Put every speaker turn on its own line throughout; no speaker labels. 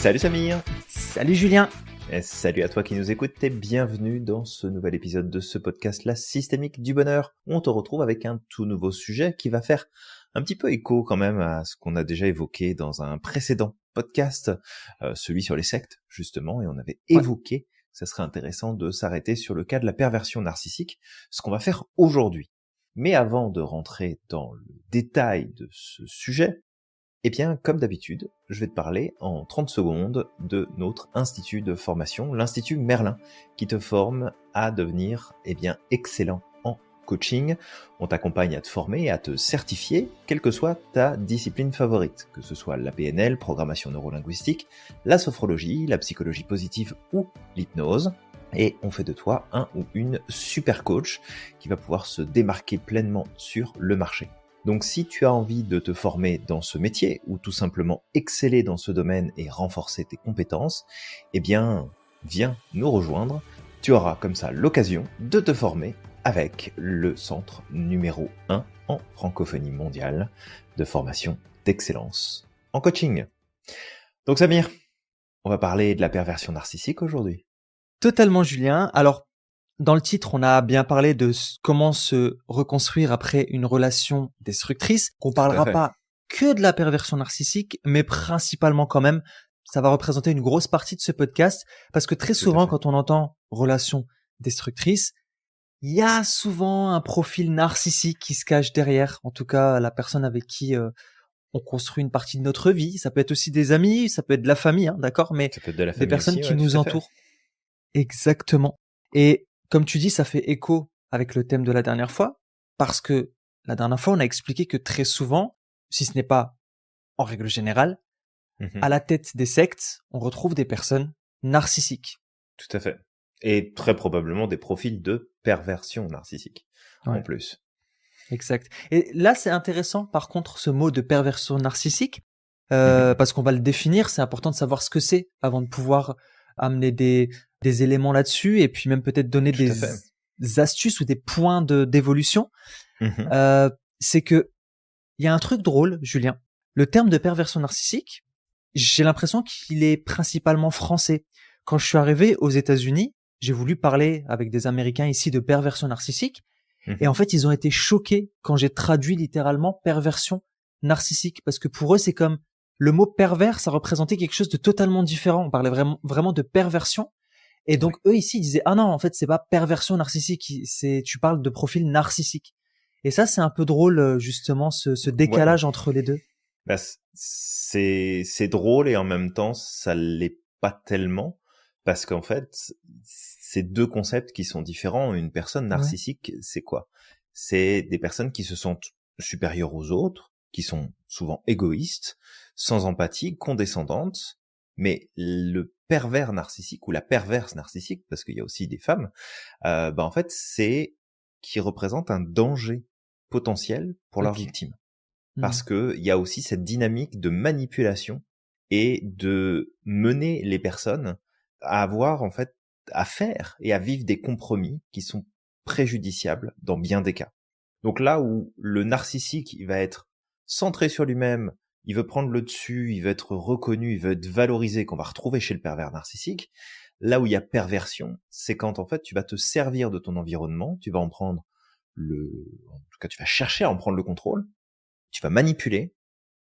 Salut Samir.
Salut Julien.
Et salut à toi qui nous écoutes et bienvenue dans ce nouvel épisode de ce podcast La Systémique du Bonheur. On te retrouve avec un tout nouveau sujet qui va faire un petit peu écho quand même à ce qu'on a déjà évoqué dans un précédent podcast, celui sur les sectes justement, et on avait évoqué que ça serait intéressant de s'arrêter sur le cas de la perversion narcissique, ce qu'on va faire aujourd'hui. Mais avant de rentrer dans le détail de ce sujet, eh bien, comme d'habitude, je vais te parler en 30 secondes de notre institut de formation, l'Institut Merlin, qui te forme à devenir, excellent en coaching. On t'accompagne à te former et à te certifier, quelle que soit ta discipline favorite, que ce soit la PNL, programmation neurolinguistique, la sophrologie, la psychologie positive ou l'hypnose. Et on fait de toi un ou une super coach qui va pouvoir se démarquer pleinement sur le marché. Donc si tu as envie de te former dans ce métier ou tout simplement exceller dans ce domaine et renforcer tes compétences, viens nous rejoindre. Tu auras comme ça l'occasion de te former avec le centre numéro 1 en francophonie mondiale de formation d'excellence en coaching. Donc Samir, on va parler de la perversion narcissique aujourd'hui.
Totalement Julien. Alors, dans le titre, on a bien parlé de comment se reconstruire après une relation destructrice. On parlera pas que de la perversion narcissique, mais principalement quand même, ça va représenter une grosse partie de ce podcast, parce que très souvent, quand on entend relation destructrice, il y a souvent un profil narcissique qui se cache derrière. En tout cas, la personne avec qui on construit une partie de notre vie. Ça peut être aussi des amis, ça peut être de la famille, d'accord, mais
ça peut être de la famille
des personnes
aussi,
qui nous entourent. Exactement. Et comme tu dis, ça fait écho avec le thème de la dernière fois, parce que la dernière fois, on a expliqué que très souvent, si ce n'est pas en règle générale, à la tête des sectes, on retrouve des personnes narcissiques.
Tout à fait. Et très probablement des profils de perversion narcissique, en plus.
Exact. Et là, c'est intéressant, par contre, ce mot de perversion narcissique, parce qu'on va le définir, c'est important de savoir ce que c'est avant de pouvoir amener des éléments là-dessus et puis même peut-être donner des astuces ou des points d'évolution. C'est que il y a un truc drôle, Julien. Le terme de perversion narcissique, j'ai l'impression qu'il est principalement français. Quand je suis arrivé aux États-Unis, j'ai voulu parler avec des Américains ici de perversion narcissique. Et en fait, ils ont été choqués quand j'ai traduit littéralement perversion narcissique. Parce que pour eux, c'est comme le mot pervers, ça représentait quelque chose de totalement différent. On parlait vraiment de perversion. Et donc, eux ici, ils disaient, ah non, en fait, c'est pas perversion narcissique. Tu parles de profil narcissique. Et ça, c'est un peu drôle, justement, ce décalage entre les deux.
Bah, c'est drôle et en même temps, ça l'est pas tellement. Parce qu'en fait, c'est deux concepts qui sont différents. Une personne narcissique, c'est quoi? C'est des personnes qui se sentent supérieures aux autres, qui sont souvent égoïstes, sans empathie, condescendantes. Mais le pervers narcissique ou la perverse narcissique, parce qu'il y a aussi des femmes, en fait, c'est qui représente un danger potentiel pour leur victime. Parce que il y a aussi cette dynamique de manipulation et de mener les personnes à avoir, en fait, à faire et à vivre des compromis qui sont préjudiciables dans bien des cas. Donc là où le narcissique, il va être centré sur lui-même, il veut prendre le dessus, il veut être reconnu, il veut être valorisé, qu'on va retrouver chez le pervers narcissique. Là où il y a perversion, c'est quand, en fait, tu vas te servir de ton environnement, tu vas en prendre en tout cas, tu vas chercher à en prendre le contrôle, tu vas manipuler,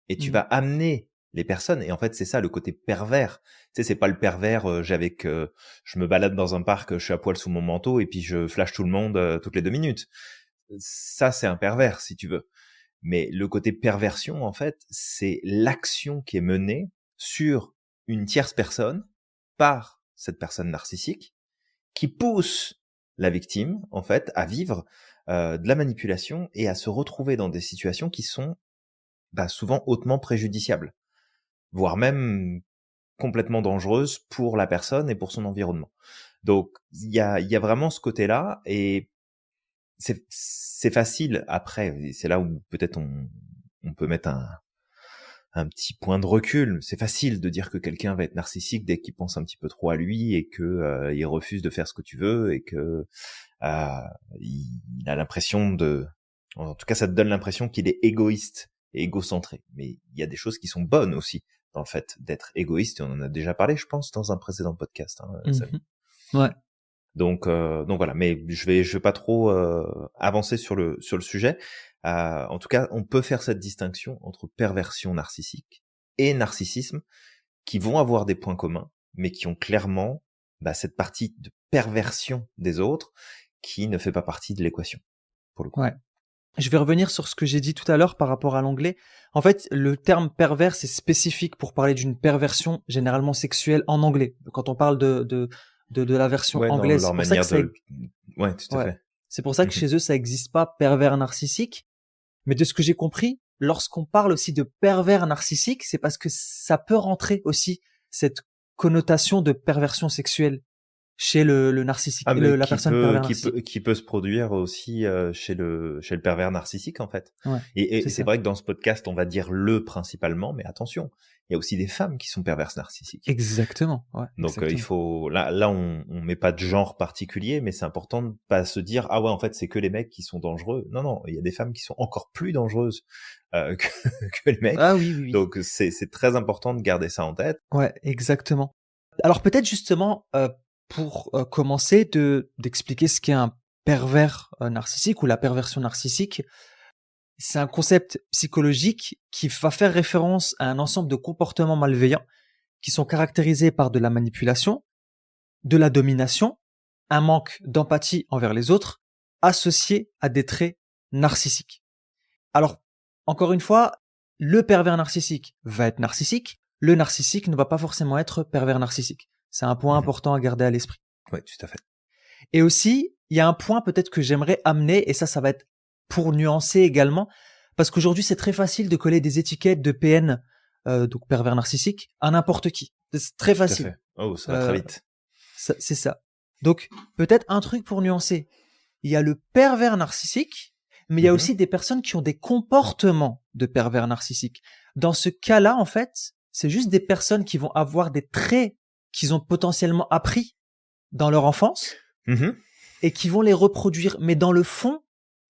et tu vas amener les personnes, et en fait c'est ça le côté pervers. Tu sais, c'est pas le pervers, je me balade dans un parc, je suis à poil sous mon manteau et puis je flash tout le monde toutes les 2 minutes. Ça c'est un pervers si tu veux. Mais le côté perversion, en fait, c'est l'action qui est menée sur une tierce personne par cette personne narcissique qui pousse la victime, en fait, à vivre de la manipulation et à se retrouver dans des situations qui sont souvent hautement préjudiciable, voire même complètement dangereuse pour la personne et pour son environnement. Donc il y a vraiment ce côté-là, et c'est facile après, et c'est là où peut-être on peut mettre un petit point de recul. C'est facile de dire que quelqu'un va être narcissique dès qu'il pense un petit peu trop à lui et que il refuse de faire ce que tu veux et que il a l'impression en tout cas ça te donne l'impression qu'il est égoïste et égocentré. Mais il y a des choses qui sont bonnes aussi dans le fait d'être égoïste, et on en a déjà parlé, je pense, dans un précédent podcast, Samy.
Ouais.
Donc voilà, mais je vais pas trop avancer sur le sujet. En tout cas, on peut faire cette distinction entre perversion narcissique et narcissisme, qui vont avoir des points communs, mais qui ont clairement cette partie de perversion des autres qui ne fait pas partie de l'équation, pour le coup.
Ouais. Je vais revenir sur ce que j'ai dit tout à l'heure par rapport à l'anglais. En fait, le terme pervers, c'est spécifique pour parler d'une perversion généralement sexuelle en anglais. Quand on parle de la version
Ouais, dans
anglaise,
leur
c'est pour ça
manière
que ça,
ouais, tout à
ouais.
fait.
C'est pour ça que chez eux, ça n'existe pas pervers narcissique. Mais de ce que j'ai compris, lorsqu'on parle aussi de pervers narcissique, c'est parce que ça peut rentrer aussi cette connotation de perversion sexuelle chez le narcissique,
Ah, mais
la personne pervers narcissique.
qui peut se produire aussi chez le pervers narcissique, en fait.
Ouais,
Et
c'est
c'est
ça.
vrai que dans ce podcast, on va dire le principalement, mais attention, il y a aussi des femmes qui sont perverses narcissiques.
Exactement. Ouais,
Donc il
exactement.
faut là on met pas de genre particulier, mais c'est important de pas se dire ah ouais en fait c'est que les mecs qui sont dangereux. Non non, il y a des femmes qui sont encore plus dangereuses que les mecs.
Ah oui, oui, oui.
Donc c'est très important de garder ça en tête.
Ouais, exactement. Alors peut-être justement pour commencer d'expliquer ce qu'est un pervers narcissique ou la perversion narcissique. C'est un concept psychologique qui va faire référence à un ensemble de comportements malveillants qui sont caractérisés par de la manipulation, de la domination, un manque d'empathie envers les autres, associé à des traits narcissiques. Alors, encore une fois, le pervers narcissique va être narcissique, le narcissique ne va pas forcément être pervers narcissique. C'est un point important à garder à l'esprit.
Oui, tout à fait.
Et aussi, il y a un point peut-être que j'aimerais amener, et ça va être pour nuancer également, parce qu'aujourd'hui, c'est très facile de coller des étiquettes de PN, donc pervers narcissique, à n'importe qui. C'est très facile.
Tout à fait. Oh, ça va très vite.
C'est ça. Donc, peut-être un truc pour nuancer. Il y a le pervers narcissique, mais il y a aussi des personnes qui ont des comportements de pervers narcissique. Dans ce cas-là, en fait, c'est juste des personnes qui vont avoir des traits qu'ils ont potentiellement appris dans leur enfance et qui vont les reproduire. Mais dans le fond,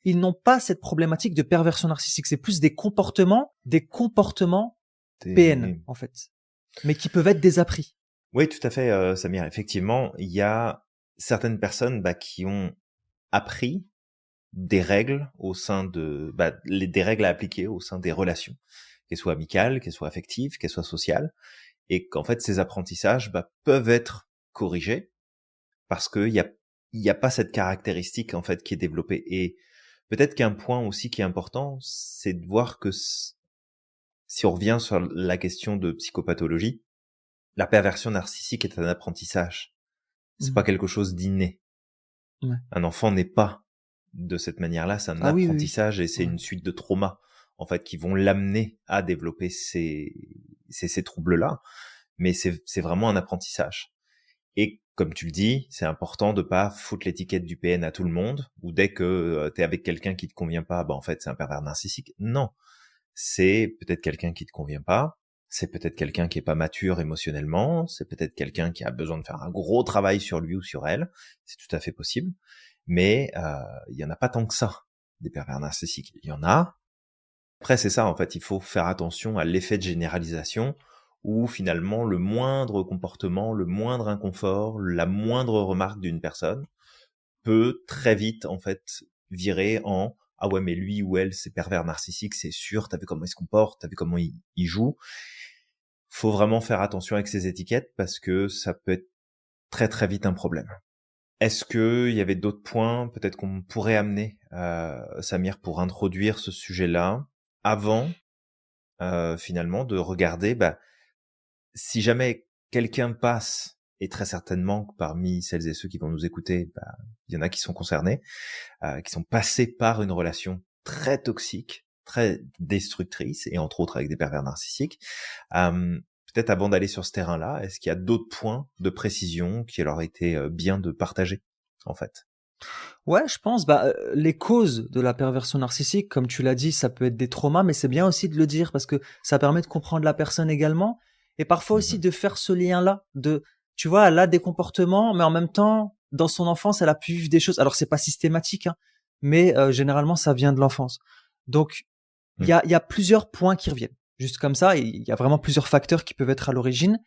ils n'ont pas cette problématique de perversion narcissique. C'est plus des comportements PN, en fait, mais qui peuvent être désappris.
Oui, tout à fait, Samir. Effectivement, il y a certaines personnes qui ont appris des règles au sein de des règles à appliquer au sein des relations, qu'elles soient amicales, qu'elles soient affectives, qu'elles soient sociales, et qu'en fait ces apprentissages peuvent être corrigés parce qu'il y a pas cette caractéristique en fait qui est développée. Et peut-être qu'un point aussi qui est important, c'est de voir que si on revient sur la question de psychopathologie, la perversion narcissique est un apprentissage. C'est pas quelque chose d'inné.
Ouais.
Un enfant n'est pas de cette manière-là, c'est un apprentissage et c'est une suite de traumas en fait qui vont l'amener à développer ces troubles-là. Mais c'est vraiment un apprentissage. Et comme tu le dis, c'est important de pas foutre l'étiquette du PN à tout le monde, ou dès que t'es avec quelqu'un qui te convient pas, en fait c'est un pervers narcissique. Non, c'est peut-être quelqu'un qui te convient pas, c'est peut-être quelqu'un qui est pas mature émotionnellement, c'est peut-être quelqu'un qui a besoin de faire un gros travail sur lui ou sur elle, c'est tout à fait possible. Mais il y en a pas tant que ça des pervers narcissiques. Il y en a. Après c'est ça en fait, il faut faire attention à l'effet de généralisation, où finalement le moindre comportement, le moindre inconfort, la moindre remarque d'une personne peut très vite en fait virer en ah ouais mais lui ou elle c'est pervers narcissique, c'est sûr, t'as vu comment il se comporte, t'as vu comment il joue. Faut vraiment faire attention avec ces étiquettes parce que ça peut être très très vite un problème. Est-ce que il y avait d'autres points peut-être qu'on pourrait amener, Samir, pour introduire ce sujet-là avant finalement de regarder si jamais quelqu'un passe, et très certainement parmi celles et ceux qui vont nous écouter, il y en a qui sont concernés, qui sont passés par une relation très toxique, très destructrice, et entre autres avec des pervers narcissiques. Peut-être avant d'aller sur ce terrain-là, est-ce qu'il y a d'autres points de précision qui leur été bien de partager, en fait?
Ouais, je pense, les causes de la perversion narcissique, comme tu l'as dit, ça peut être des traumas, mais c'est bien aussi de le dire parce que ça permet de comprendre la personne également, et parfois aussi de faire ce lien-là, tu vois, elle a des comportements, mais en même temps, dans son enfance, elle a pu vivre des choses. Alors, c'est pas systématique, hein, mais généralement, ça vient de l'enfance. Donc, il y a plusieurs points qui reviennent. juste comme ça. Il y a vraiment plusieurs facteurs qui peuvent être à l'origine.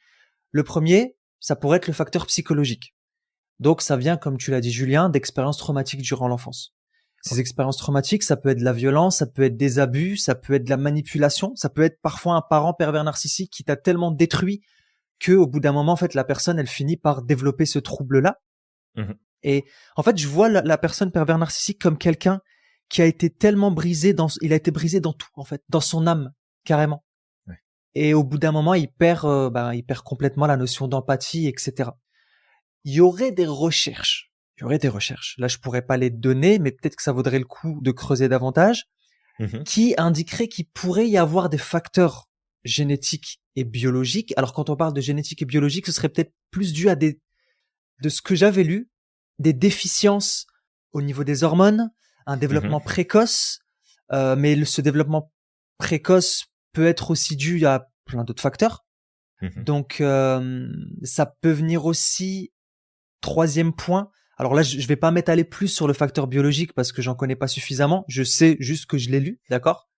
Le premier, ça pourrait être le facteur psychologique. Donc ça vient, comme tu l'as dit Julien, d'expériences traumatiques durant l'enfance. Ces expériences traumatiques, ça peut être de la violence, ça peut être des abus, ça peut être de la manipulation, ça peut être parfois un parent pervers narcissique qui t'a tellement détruit que au bout d'un moment, en fait, la personne, elle finit par développer ce trouble-là.
Mhm.
Et en fait, je vois la personne pervers narcissique comme quelqu'un qui a été tellement brisé il a été brisé dans tout, en fait, dans son âme, carrément.
Ouais.
Et au bout d'un moment, il perd complètement la notion d'empathie, etc. Il y aurait des recherches. Là, je pourrais pas les donner, mais peut-être que ça vaudrait le coup de creuser davantage,
Mhm.
qui indiquerait qu'il pourrait y avoir des facteurs génétiques et biologiques. Alors, quand on parle de génétique et biologique, ce serait peut-être plus dû à de ce que j'avais lu, des déficiences au niveau des hormones, un développement
Mhm.
précoce, mais ce développement précoce peut être aussi dû à plein d'autres facteurs.
Mhm.
Donc, ça peut venir aussi. Troisième point. Alors là, je vais pas m'étaler plus sur le facteur biologique parce que j'en connais pas suffisamment. Je sais juste que je l'ai lu, d'accord?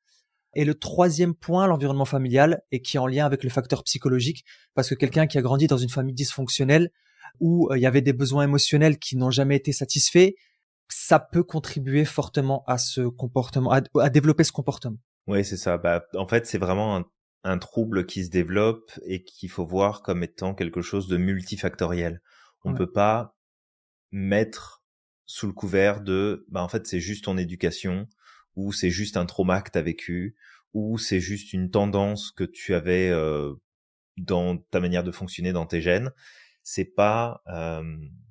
Et le troisième point, l'environnement familial, et qui est en lien avec le facteur psychologique, parce que quelqu'un qui a grandi dans une famille dysfonctionnelle où il y avait des besoins émotionnels qui n'ont jamais été satisfaits, ça peut contribuer fortement à ce comportement, à développer ce comportement.
Ouais, c'est ça. Bah, en fait, c'est vraiment un trouble qui se développe et qu'il faut voir comme étant quelque chose de multifactoriel. On
Ouais.
peut pas mettre sous le couvert de, bah, en fait, c'est juste ton éducation, ou c'est juste un trauma que t'as vécu, ou c'est juste une tendance que tu avais dans ta manière de fonctionner, dans tes gènes. C'est pas,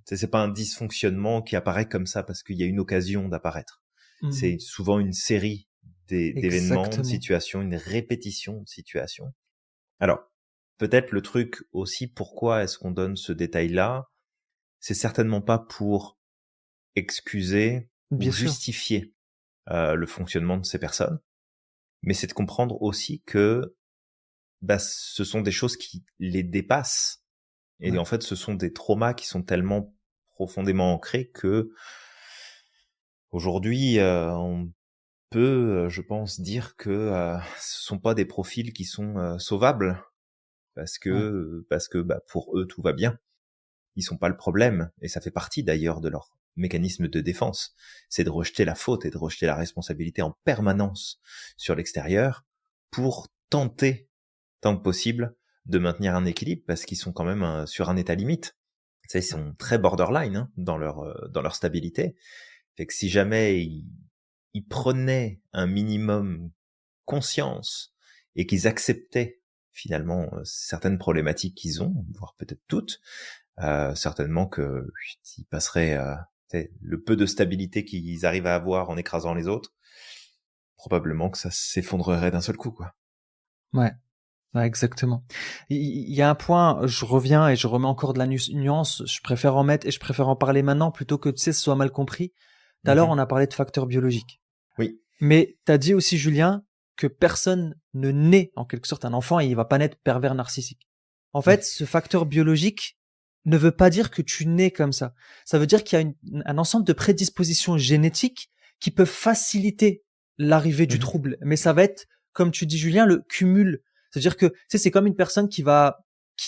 c'est pas un dysfonctionnement qui apparaît comme ça parce qu'il y a une occasion d'apparaître.
Mhm.
C'est souvent une série d'événements, de
Exactement.
situations, une répétition de situations. Alors, peut-être le truc aussi, pourquoi est-ce qu'on donne ce détail-là? C'est certainement pas pour excuser ou
Bien sûr.
justifier le fonctionnement de ces personnes, mais c'est de comprendre aussi que bah, ce sont des choses qui les dépassent. Et
Ouais.
en fait, ce sont des traumas qui sont tellement profondément ancrés que aujourd'hui, on peut, je pense, dire que ce sont pas des profils qui sont sauvables
Ouais.
parce que bah, pour eux tout va bien. Ils sont pas le problème et ça fait partie d'ailleurs de leur mécanisme de défense. C'est de rejeter la faute et de rejeter la responsabilité en permanence sur l'extérieur pour tenter, tant que possible, de maintenir un équilibre parce qu'ils sont quand même sur un état limite. Tu sais, ils sont très borderline hein, dans leur stabilité. Fait que si jamais ils prenaient un minimum conscience et qu'ils acceptaient finalement certaines problématiques qu'ils ont, voire peut-être toutes, certainement que ils passeraient le peu de stabilité qu'ils arrivent à avoir en écrasant les autres, probablement que ça s'effondrerait d'un seul coup, quoi.
Ouais. Ouais, exactement. Il y a un point, je reviens et je remets encore de la nuance, je préfère en mettre et je préfère en parler maintenant plutôt que, tu sais, ce soit mal compris. Tout à l'heure, on
Mhm.
a parlé de facteurs biologiques.
Oui.
Mais t'as dit aussi, Julien, que personne ne naît, en quelque sorte, un enfant, et il va pas naître pervers narcissique. En fait, ce facteur biologique ne veut pas dire que tu nais comme ça. Ça veut dire qu'il y a un ensemble de prédispositions génétiques qui peuvent faciliter l'arrivée du
Mhm.
trouble. Mais ça va être, comme tu dis, Julien, le cumul. C'est-à-dire que, tu sais, c'est comme une personne qui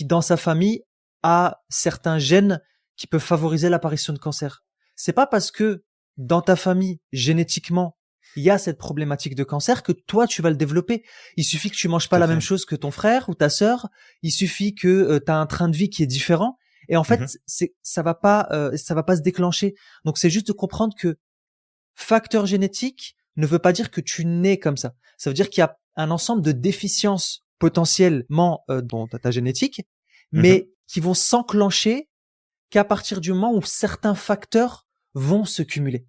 dans sa famille a certains gènes qui peuvent favoriser l'apparition de cancer. C'est pas parce que dans ta famille, génétiquement, il y a cette problématique de cancer que toi tu vas le développer. Il suffit que tu manges pas
Tout à
la même
fait.
chose que ton frère ou ta sœur. Il suffit que tu as un train de vie qui est différent. Et en
Mhm.
fait, ça va pas se déclencher. Donc c'est juste de comprendre que facteur génétique ne veut pas dire que tu nais comme ça. Ça veut dire qu'il y a un ensemble de déficiences potentiellement dans ta génétique,
Mhm.
mais qui vont s'enclencher qu'à partir du moment où certains facteurs vont se cumuler.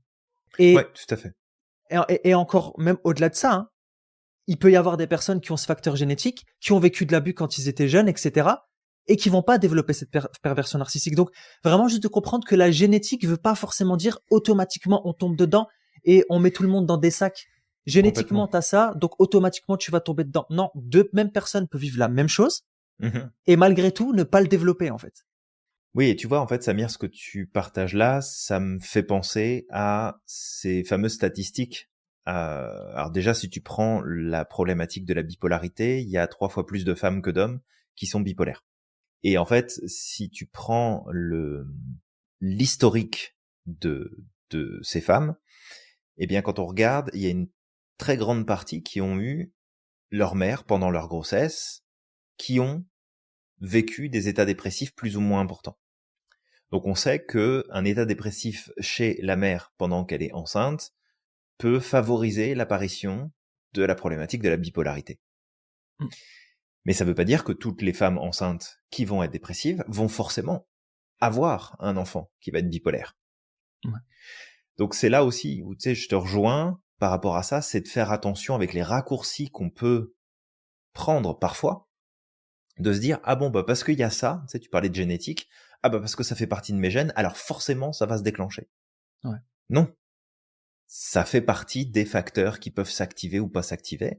Ouais,
Et,
tout à fait.
et encore, même au-delà de ça, hein, il peut y avoir des personnes qui ont ce facteur génétique, qui ont vécu de l'abus quand ils étaient jeunes, etc., et qui vont pas développer cette perversion narcissique. Donc, vraiment juste de comprendre que la génétique veut pas forcément dire automatiquement on tombe dedans et on met tout le monde dans des sacs. Génétiquement,
Complètement.
t'as ça, donc automatiquement tu vas tomber dedans. Non, deux mêmes personnes peuvent vivre la même chose
Mhm.
et malgré tout ne pas le développer en fait.
Oui, et tu vois, en fait, Samir, ce que tu partages là, ça me fait penser à ces fameuses statistiques alors déjà, si tu prends la problématique de la bipolarité, il y a 3 fois plus de femmes que d'hommes qui sont bipolaires. Et en fait, si tu prends l'historique de ces femmes, eh bien, quand on regarde, il y a une très grande partie qui ont eu leur mère pendant leur grossesse, qui ont vécu des états dépressifs plus ou moins importants. Donc on sait que un état dépressif chez la mère pendant qu'elle est enceinte peut favoriser l'apparition de la problématique de la bipolarité.
Mm.
Mais ça ne veut pas dire que toutes les femmes enceintes qui vont être dépressives vont forcément avoir un enfant qui va être bipolaire.
Ouais.
Donc c'est là aussi où, tu sais, je te rejoins par rapport à ça, c'est de faire attention avec les raccourcis qu'on peut prendre parfois, de se dire, ah bon, bah parce qu'il y a ça, tu sais, tu parlais de génétique, ah bah parce que ça fait partie de mes gènes, alors forcément ça va se déclencher.
Ouais.
Non. Ça fait partie des facteurs qui peuvent s'activer ou pas s'activer.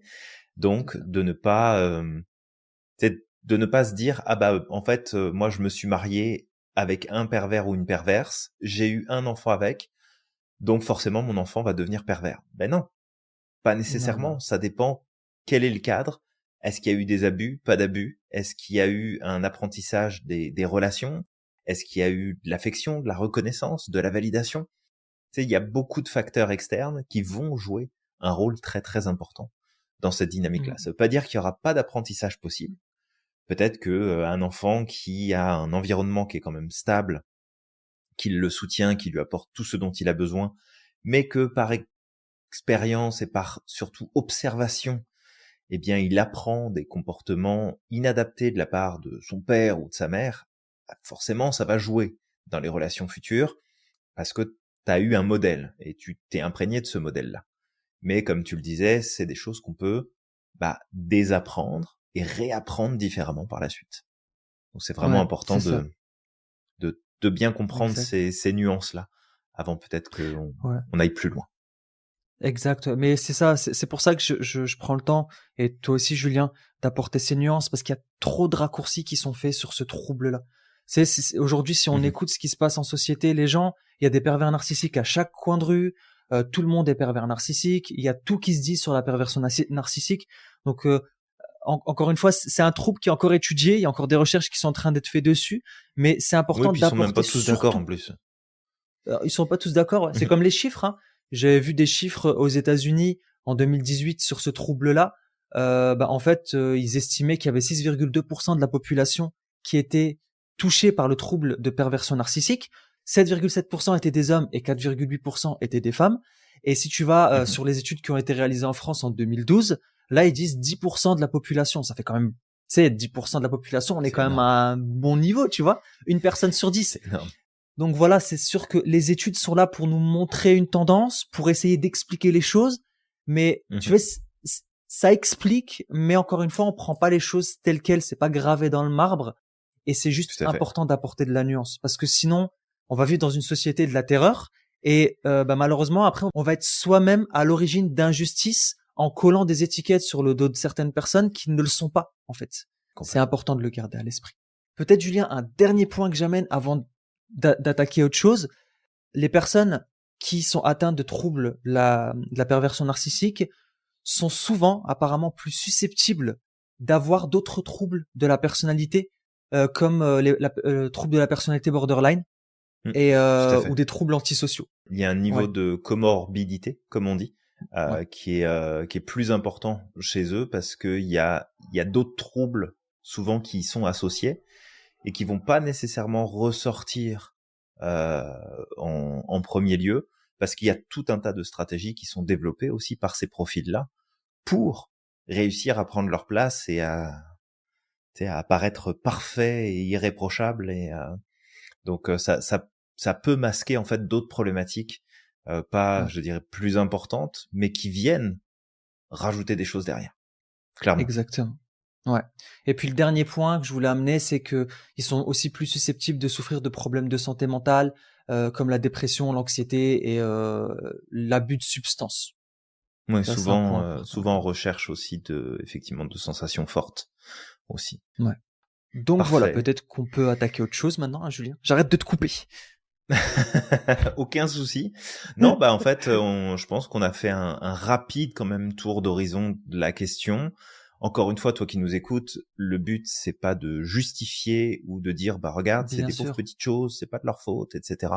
Donc, de ne pas se dire, ah bah en fait, moi je me suis marié avec un pervers ou une perverse, j'ai eu un enfant avec, donc forcément mon enfant va devenir pervers. Ben non, pas nécessairement.
Non.
Ça dépend quel est le cadre. Est-ce qu'il y a eu des abus, pas d'abus? Est-ce qu'il y a eu un apprentissage des relations? Est-ce qu'il y a eu de l'affection, de la reconnaissance, de la validation? Tu sais, il y a beaucoup de facteurs externes qui vont jouer un rôle très très important dans cette dynamique-là. Ça veut pas dire qu'il y aura pas d'apprentissage possible. Peut-être que un enfant qui a un environnement qui est quand même stable, qui le soutient, qui lui apporte tout ce dont il a besoin, mais que par expérience et par surtout observation, eh bien, il apprend des comportements inadaptés de la part de son père ou de sa mère, forcément, ça va jouer dans les relations futures parce que tu as eu un modèle et tu t'es imprégné de ce modèle-là. Mais comme tu le disais, c'est des choses qu'on peut désapprendre et réapprendre différemment par la suite. Donc c'est vraiment important de bien comprendre ces nuances-là avant peut-être qu'on aille plus loin.
Exact. Mais c'est ça, c'est pour ça que je prends le temps, et toi aussi Julien, d'apporter ces nuances, parce qu'il y a trop de raccourcis qui sont faits sur ce trouble-là. Aujourd'hui, si on écoute ce qui se passe en société, les gens, il y a des pervers narcissiques à chaque coin de rue, tout le monde est pervers narcissique, il y a tout qui se dit sur la perversion narcissique. Donc, encore une fois, c'est un trouble qui est encore étudié, il y a encore des recherches qui sont en train d'être faites dessus, mais c'est important
d'apporter. Ils sont même pas tous d'accord en plus.
Ils sont pas tous d'accord. C'est comme les chiffres, hein. J'avais vu des chiffres aux États-Unis en 2018 sur ce trouble-là. En fait, ils estimaient qu'il y avait 6,2% de la population qui était touchée par le trouble de perversion narcissique. 7,7% étaient des hommes et 4,8% étaient des femmes. Et si tu vas sur les études qui ont été réalisées en France en 2012, là, ils disent 10% de la population. Ça fait quand même, tu sais, 10% de la population, on est quand même à un bon niveau, tu vois. Une personne sur 10.
C'est énorme.
Donc voilà, c'est sûr que les études sont là pour nous montrer une tendance, pour essayer d'expliquer les choses, mais tu vois, ça explique, mais encore une fois, on prend pas les choses telles quelles, c'est pas gravé dans le marbre, et c'est juste important d'apporter de la nuance, parce que sinon, on va vivre dans une société de la terreur, et malheureusement, après, on va être soi-même à l'origine d'injustices en collant des étiquettes sur le dos de certaines personnes qui ne le sont pas, en fait. C'est important de le garder à l'esprit. Peut-être, Julien, un dernier point que j'amène avant d'attaquer autre chose. Les personnes qui sont atteintes de troubles de la perversion narcissique sont souvent apparemment plus susceptibles d'avoir d'autres troubles de la personnalité, comme troubles de la personnalité borderline et ou des troubles antisociaux.
Il y a un niveau de comorbidité, comme on dit, qui est plus important chez eux parce que il y a d'autres troubles souvent qui y sont associés et qui vont pas nécessairement ressortir en premier lieu, parce qu'il y a tout un tas de stratégies qui sont développées aussi par ces profils-là pour réussir à prendre leur place et à apparaître parfait et irréprochable. Et donc ça peut masquer en fait d'autres problématiques, je dirais plus importantes, mais qui viennent rajouter des choses derrière. Clairement.
Exactement. Ouais. Et puis le dernier point que je voulais amener, c'est que ils sont aussi plus susceptibles de souffrir de problèmes de santé mentale, comme la dépression, l'anxiété et l'abus de substances.
Oui, souvent on recherche aussi effectivement de sensations fortes aussi.
Ouais. Donc voilà, peut-être qu'on peut attaquer autre chose maintenant, hein, Julien. J'arrête de te couper.
Aucun souci. Non, bah en fait, je pense qu'on a fait un rapide quand même tour d'horizon de la question. Encore une fois, toi qui nous écoutes, le but c'est pas de justifier ou de dire bah regarde, c'est
Bien
des pauvres
sûr,
petites choses, c'est pas de leur faute, etc.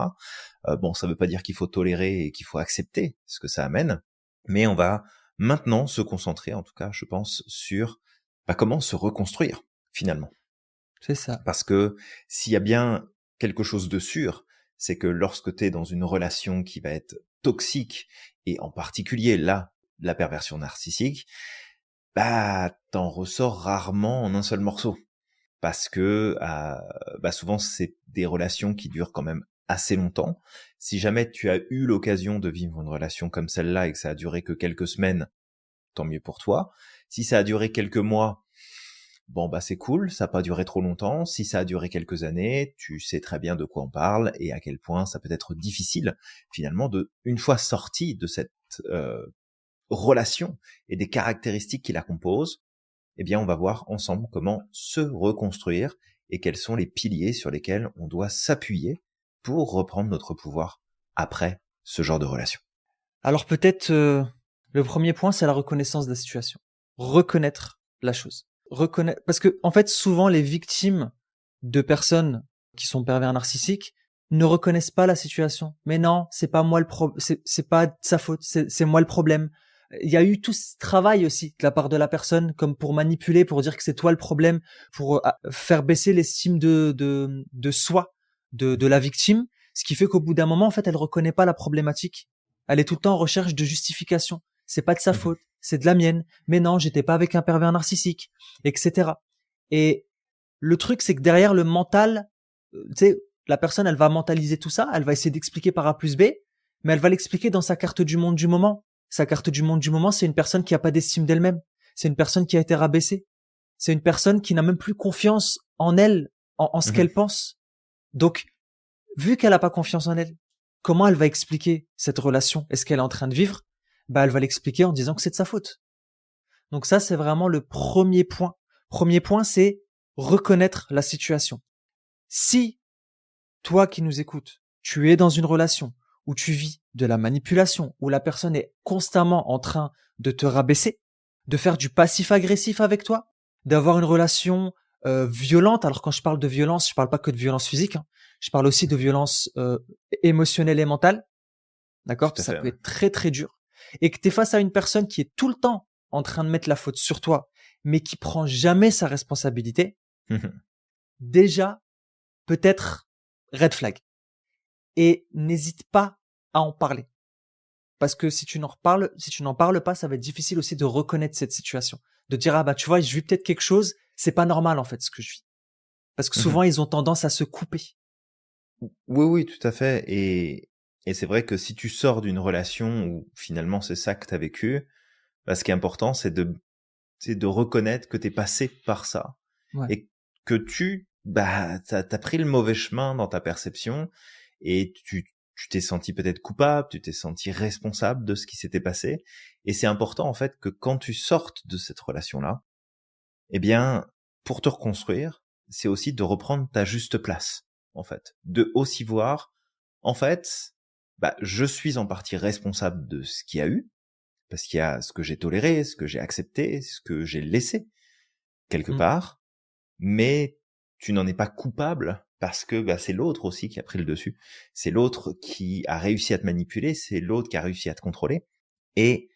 Bon, ça veut pas dire qu'il faut tolérer et qu'il faut accepter ce que ça amène, mais on va maintenant se concentrer, en tout cas, je pense, sur bah, comment se reconstruire finalement.
c'est ça.
Parce que s'il y a bien quelque chose de sûr, c'est que lorsque tu es dans une relation qui va être toxique, et en particulier là, la perversion narcissique, bah t'en ressors rarement en un seul morceau. Parce que bah souvent c'est des relations qui durent quand même assez longtemps. Si jamais tu as eu l'occasion de vivre une relation comme celle-là et que ça a duré que quelques semaines, tant mieux pour toi. Si ça a duré quelques mois, bon bah c'est cool, ça n'a pas duré trop longtemps. Si ça a duré quelques années, tu sais très bien de quoi on parle et à quel point ça peut être difficile finalement de, une fois sorti de cette relation et des caractéristiques qui la composent, eh bien on va voir ensemble comment se reconstruire et quels sont les piliers sur lesquels on doit s'appuyer pour reprendre notre pouvoir après ce genre de relation.
Alors peut-être le premier point, c'est la reconnaissance de la situation. Reconnaître la chose. Reconnaître, parce que en fait, souvent les victimes de personnes qui sont pervers narcissiques ne reconnaissent pas la situation. Mais non, c'est pas moi c'est pas de sa faute, c'est moi le problème. Il y a eu tout ce travail aussi de la part de la personne, comme pour manipuler, pour dire que c'est toi le problème, pour faire baisser l'estime de soi de la victime, ce qui fait qu'au bout d'un moment, en fait, elle reconnaît pas la problématique. Elle est tout le temps en recherche de justification. C'est pas de sa faute, c'est de la mienne. Mais non, j'étais pas avec un pervers narcissique, etc. Et le truc, c'est que derrière le mental, tu sais, la personne, elle va mentaliser tout ça, elle va essayer d'expliquer par A plus B, mais elle va l'expliquer dans sa carte du monde du moment. Sa carte du monde du moment, c'est une personne qui a pas d'estime d'elle-même. C'est une personne qui a été rabaissée. C'est une personne qui n'a même plus confiance en elle, en ce qu'elle pense. Donc, vu qu'elle a pas confiance en elle, comment elle va expliquer cette relation? Est-ce qu'elle est en train de vivre? Bah, elle va l'expliquer en disant que c'est de sa faute. Donc ça, c'est vraiment le premier point. Premier point, c'est reconnaître la situation. Si toi qui nous écoutes, tu es dans une relation où tu vis de la manipulation, où la personne est constamment en train de te rabaisser, de faire du passif-agressif avec toi, d'avoir une relation violente. Alors quand je parle de violence, je parle pas que de violence physique, hein. Je parle aussi de violence émotionnelle et mentale, d'accord?
Tout à
Ça
fait.
peut être très très dur. Et que tu es face à une personne qui est tout le temps en train de mettre la faute sur toi, mais qui prend jamais sa responsabilité,
Ouais.
déjà, peut-être red flag. Et n'hésite pas à en parler. Parce que si tu n'en parles pas, ça va être difficile aussi de reconnaître cette situation. De dire, ah bah, tu vois, je vis peut-être quelque chose, c'est pas normal, en fait, ce que je vis. Parce que souvent, ils ont tendance à se couper.
Oui, oui, tout à fait. Et c'est vrai que si tu sors d'une relation où finalement c'est ça que tu as vécu, bah, ce qui est important, c'est de reconnaître que tu es passé par ça
Ouais.
et que bah, t'as pris le mauvais chemin dans ta perception et tu t'es senti peut-être coupable, tu t'es senti responsable de ce qui s'était passé. Et c'est important, en fait, que quand tu sortes de cette relation-là, eh bien, pour te reconstruire, c'est aussi de reprendre ta juste place, en fait. De aussi voir, en fait, bah, je suis en partie responsable de ce qu'il y a eu, parce qu'il y a ce que j'ai toléré, ce que j'ai accepté, ce que j'ai laissé, quelque
Mm.
part, mais tu n'en es pas coupable parce que bah, c'est l'autre aussi qui a pris le dessus. C'est l'autre qui a réussi à te manipuler, c'est l'autre qui a réussi à te contrôler. Et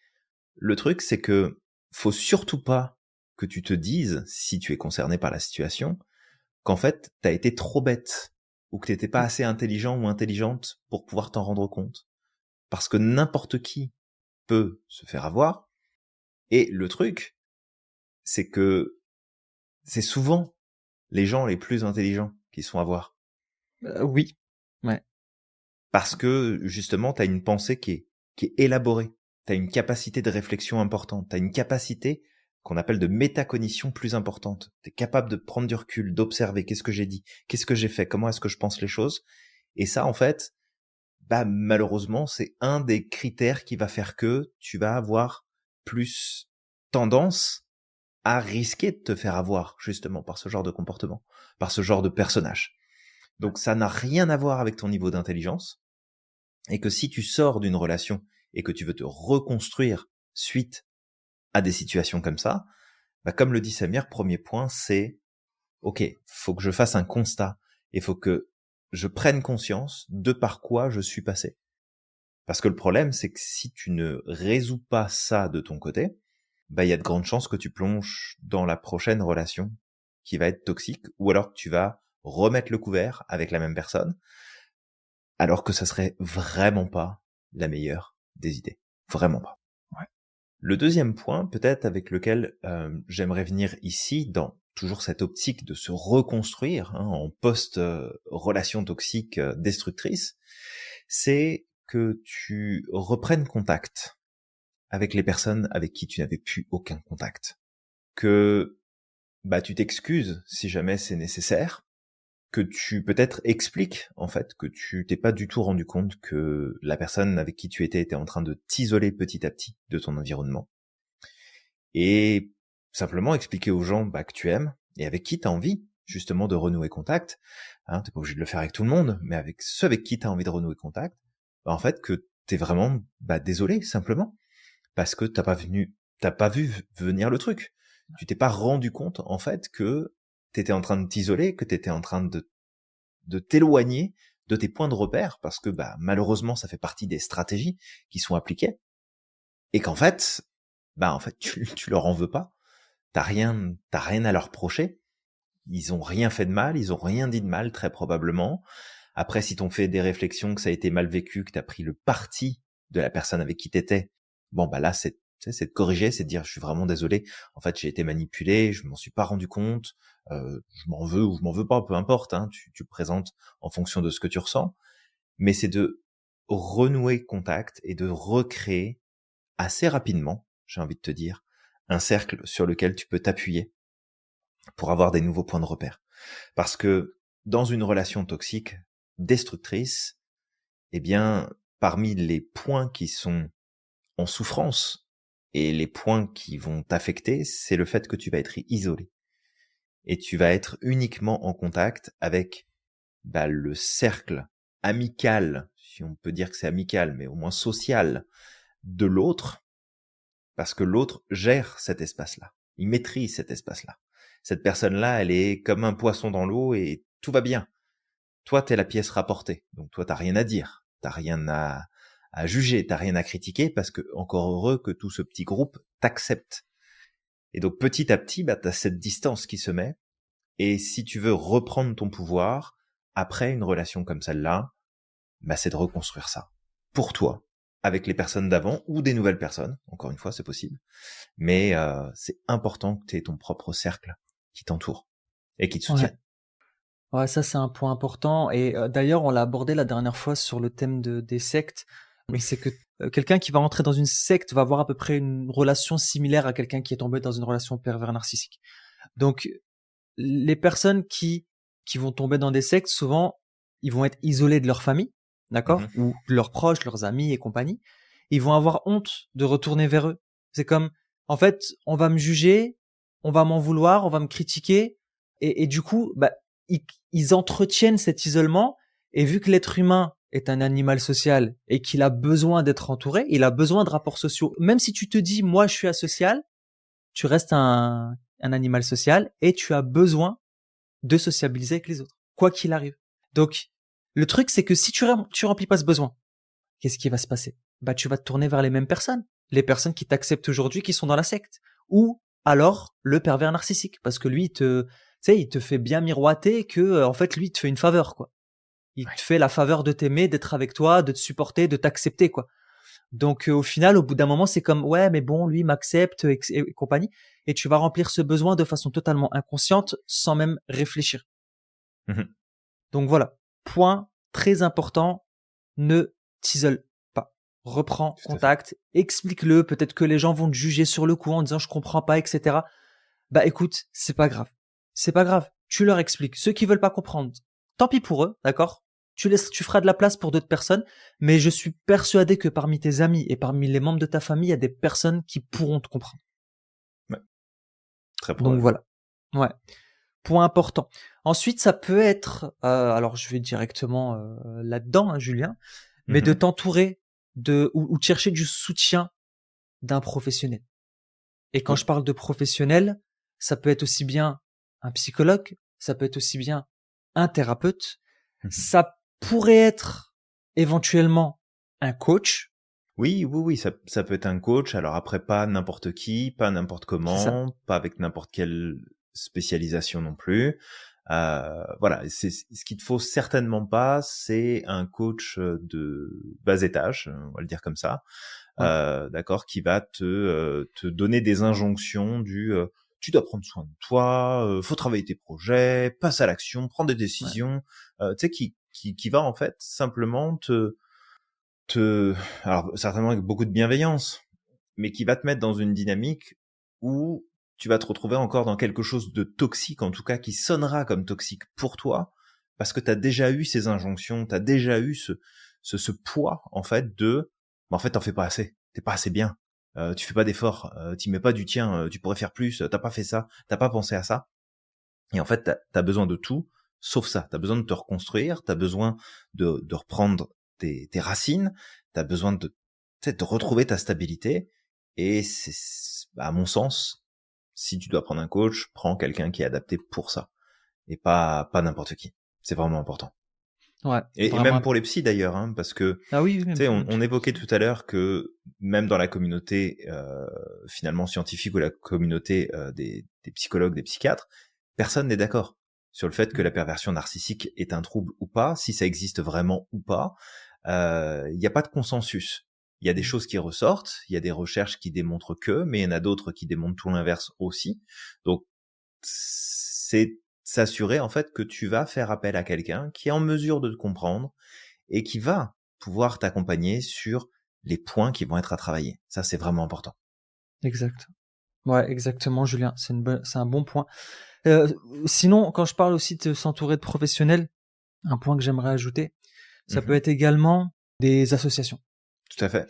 le truc, c'est que faut surtout pas que tu te dises, si tu es concerné par la situation, qu'en fait, t'as été trop bête ou que t'étais pas
Mm.
assez intelligent ou intelligente pour pouvoir t'en rendre compte. Parce que n'importe qui peut se faire avoir. Et le truc, c'est que c'est souvent les gens les plus intelligents qui se font avoir.
Oui. Ouais.
Parce que, justement, t'as une pensée qui est élaborée. T'as une capacité de réflexion importante. T'as une capacité qu'on appelle de métacognition plus importante. T'es capable de prendre du recul, d'observer qu'est-ce que j'ai dit, qu'est-ce que j'ai fait, comment est-ce que je pense les choses. Et ça, en fait, bah, malheureusement, c'est un des critères qui va faire que tu vas avoir plus tendance à risquer de te faire avoir, justement, par ce genre de comportement, par ce genre de personnage. Donc ça n'a rien à voir avec ton niveau d'intelligence, et que si tu sors d'une relation et que tu veux te reconstruire suite à des situations comme ça, bah comme le dit Samir, premier point, c'est ok, faut que je fasse un constat et faut que je prenne conscience de par quoi je suis passé. Parce que le problème, c'est que si tu ne résous pas ça de ton côté, bah il y a de grandes chances que tu plonges dans la prochaine relation qui va être toxique, ou alors que tu vas remettre le couvert avec la même personne, alors que ça serait vraiment pas la meilleure des idées. Vraiment pas.
Ouais.
Le deuxième point, peut-être avec lequel j'aimerais venir ici, dans toujours cette optique de se reconstruire en post-relation toxique destructrice, c'est que tu reprennes contact avec les personnes avec qui tu n'avais plus aucun contact. Que bah tu t'excuses si jamais c'est nécessaire, que tu peut-être expliques en fait que tu t'es pas du tout rendu compte que la personne avec qui tu étais en train de t'isoler petit à petit de ton environnement, et simplement expliquer aux gens bah, que tu aimes et avec qui tu as envie justement de renouer contact. T'es pas obligé de le faire avec tout le monde, mais avec ceux avec qui tu as envie de renouer contact, bah, en fait que t'es vraiment désolé simplement parce que t'as pas vu venir le truc. Tu t'es pas rendu compte en fait que t'étais en train de t'isoler, que t'étais en train de t'éloigner de tes points de repère, parce que malheureusement ça fait partie des stratégies qui sont appliquées, et qu'en fait tu leur en veux pas, t'as rien à leur reprocher, ils ont rien fait de mal, ils ont rien dit de mal très probablement. Après, si t'ont fait des réflexions, que ça a été mal vécu, que t'as pris le parti de la personne avec qui t'étais, là c'est de corriger, c'est de dire je suis vraiment désolé, en fait j'ai été manipulé, je m'en suis pas rendu compte, je m'en veux ou je m'en veux pas, peu importe, tu présentes en fonction de ce que tu ressens, mais c'est de renouer contact et de recréer assez rapidement, j'ai envie de te dire, un cercle sur lequel tu peux t'appuyer pour avoir des nouveaux points de repère. Parce que dans une relation toxique, destructrice, eh bien, parmi les points qui sont en souffrance et les points qui vont t'affecter, c'est le fait que tu vas être isolé. Et tu vas être uniquement en contact avec le cercle amical, si on peut dire que c'est amical, mais au moins social, de l'autre, parce que l'autre gère cet espace-là. Il maîtrise cet espace-là. Cette personne-là, elle est comme un poisson dans l'eau et tout va bien. Toi, t'es la pièce rapportée. Donc toi, t'as rien à dire. T'as rien à juger. T'as rien à critiquer parce que, encore heureux que tout ce petit groupe t'accepte. Et donc, petit à petit, t'as cette distance qui se met. Et si tu veux reprendre ton pouvoir, après une relation comme celle-là, c'est de reconstruire ça. Pour toi. Avec les personnes d'avant ou des nouvelles personnes. Encore une fois, c'est possible. Mais c'est important que tu aies ton propre cercle qui t'entoure et qui te soutient.
Ouais, ça c'est un point important. Et d'ailleurs, on l'a abordé la dernière fois sur le thème des sectes.
Oui.
C'est que quelqu'un qui va rentrer dans une secte va avoir à peu près une relation similaire à quelqu'un qui est tombé dans une relation pervers narcissique. Donc, les personnes qui vont tomber dans des sectes, souvent, ils vont être isolés de leur famille, d'accord, ou de leurs proches, leurs amis et compagnie. Ils vont avoir honte de retourner vers eux. C'est comme, en fait, on va me juger, on va m'en vouloir, on va me critiquer, et du coup, ils entretiennent cet isolement. Et vu que l'être humain est un animal social et qu'il a besoin d'être entouré, il a besoin de rapports sociaux. Même si tu te dis, moi, je suis asocial, tu restes un animal social et tu as besoin de sociabiliser avec les autres, quoi qu'il arrive. Donc, le truc, c'est que si tu remplis pas ce besoin, qu'est-ce qui va se passer? Tu vas te tourner vers les mêmes personnes, les personnes qui t'acceptent aujourd'hui, qui sont dans la secte, ou alors le pervers narcissique, parce que lui, il te fait bien miroiter que, en fait, lui, il te fait une faveur, quoi. Il te fait la faveur de t'aimer, d'être avec toi, de te supporter, de t'accepter, quoi. Donc au final, au bout d'un moment, c'est comme ouais, mais bon, lui m'accepte et compagnie, et tu vas remplir ce besoin de façon totalement inconsciente, sans même réfléchir. Donc voilà, point très important, ne t'isole pas. Reprends contact, explique-le. Peut-être que les gens vont te juger sur le coup en disant je comprends pas, etc. Écoute, c'est pas grave, c'est pas grave. Tu leur expliques. Ceux qui veulent pas comprendre, tant pis pour eux, d'accord. Tu feras de la place pour d'autres personnes, mais je suis persuadé que parmi tes amis et parmi les membres de ta famille, il y a des personnes qui pourront te comprendre.
Ouais. Très probable.
Donc voilà. Ouais. Point important. Ensuite, ça peut être, alors je vais directement là-dedans, hein, Julien, mais de
Mhm.
t'entourer ou de chercher du soutien d'un professionnel. Et quand
Oui.
je parle de professionnel, ça peut être aussi bien un psychologue, ça peut être aussi bien un thérapeute,
Mhm.
ça pourrait être éventuellement un coach,
Oui, oui, oui, ça peut être un coach. Alors après, pas n'importe qui, pas n'importe
c'est ça.
comment, pas avec n'importe quelle spécialisation non plus. Voilà, c'est ce qu'il te faut certainement pas, c'est un coach de bas étage, on va le dire comme ça,
Ouais,
d'accord, qui va te donner des injonctions tu dois prendre soin de toi, faut travailler tes projets, passe à l'action, prends des
ouais,
décisions, tu sais, qui va en fait simplement te, alors certainement avec beaucoup de bienveillance, mais qui va te mettre dans une dynamique où tu vas te retrouver encore dans quelque chose de toxique, en tout cas qui sonnera comme toxique pour toi, parce que tu as déjà eu ces injonctions, tu as déjà eu ce poids en fait bah, en fait t'en fais pas assez, t'es pas assez bien, tu fais pas d'efforts, tu mets pas du tien, tu pourrais faire plus, t'as pas fait ça, t'as pas pensé à ça, et en fait t'as besoin de tout sauf ça, t'as besoin de te reconstruire, t'as besoin de reprendre tes racines, t'as besoin de, tu sais, de retrouver ta stabilité, et bah, à mon sens, si tu dois prendre un coach, prends quelqu'un qui est adapté pour ça, et pas n'importe qui. C'est vraiment important.
ouais,
Et
vraiment
même pour
important.
les psys d'ailleurs, hein, parce que
Ah oui, oui,
tu
même,
sais,
même
on
si-
évoquait tout à l'heure que même dans la communauté finalement scientifique, ou la communauté des psychologues, des psychiatres, personne n'est d'accord sur le fait que la perversion narcissique est un trouble ou pas, si ça existe vraiment ou pas. Il n'y a pas de consensus. Il y a des choses qui ressortent, il y a des recherches qui démontrent que, mais il y en a d'autres qui démontrent tout l'inverse aussi. Donc c'est s'assurer en fait que tu vas faire appel à quelqu'un qui est en mesure de te comprendre et qui va pouvoir t'accompagner sur les points qui vont être à travailler. Ça, c'est vraiment important.
Exact. Ouais, exactement, Julien. C'est un bon point. Euh, Sinon, quand je parle aussi de s'entourer de professionnels, un point que j'aimerais ajouter, ça peut
Mhm.
être également des associations.
Tout à fait.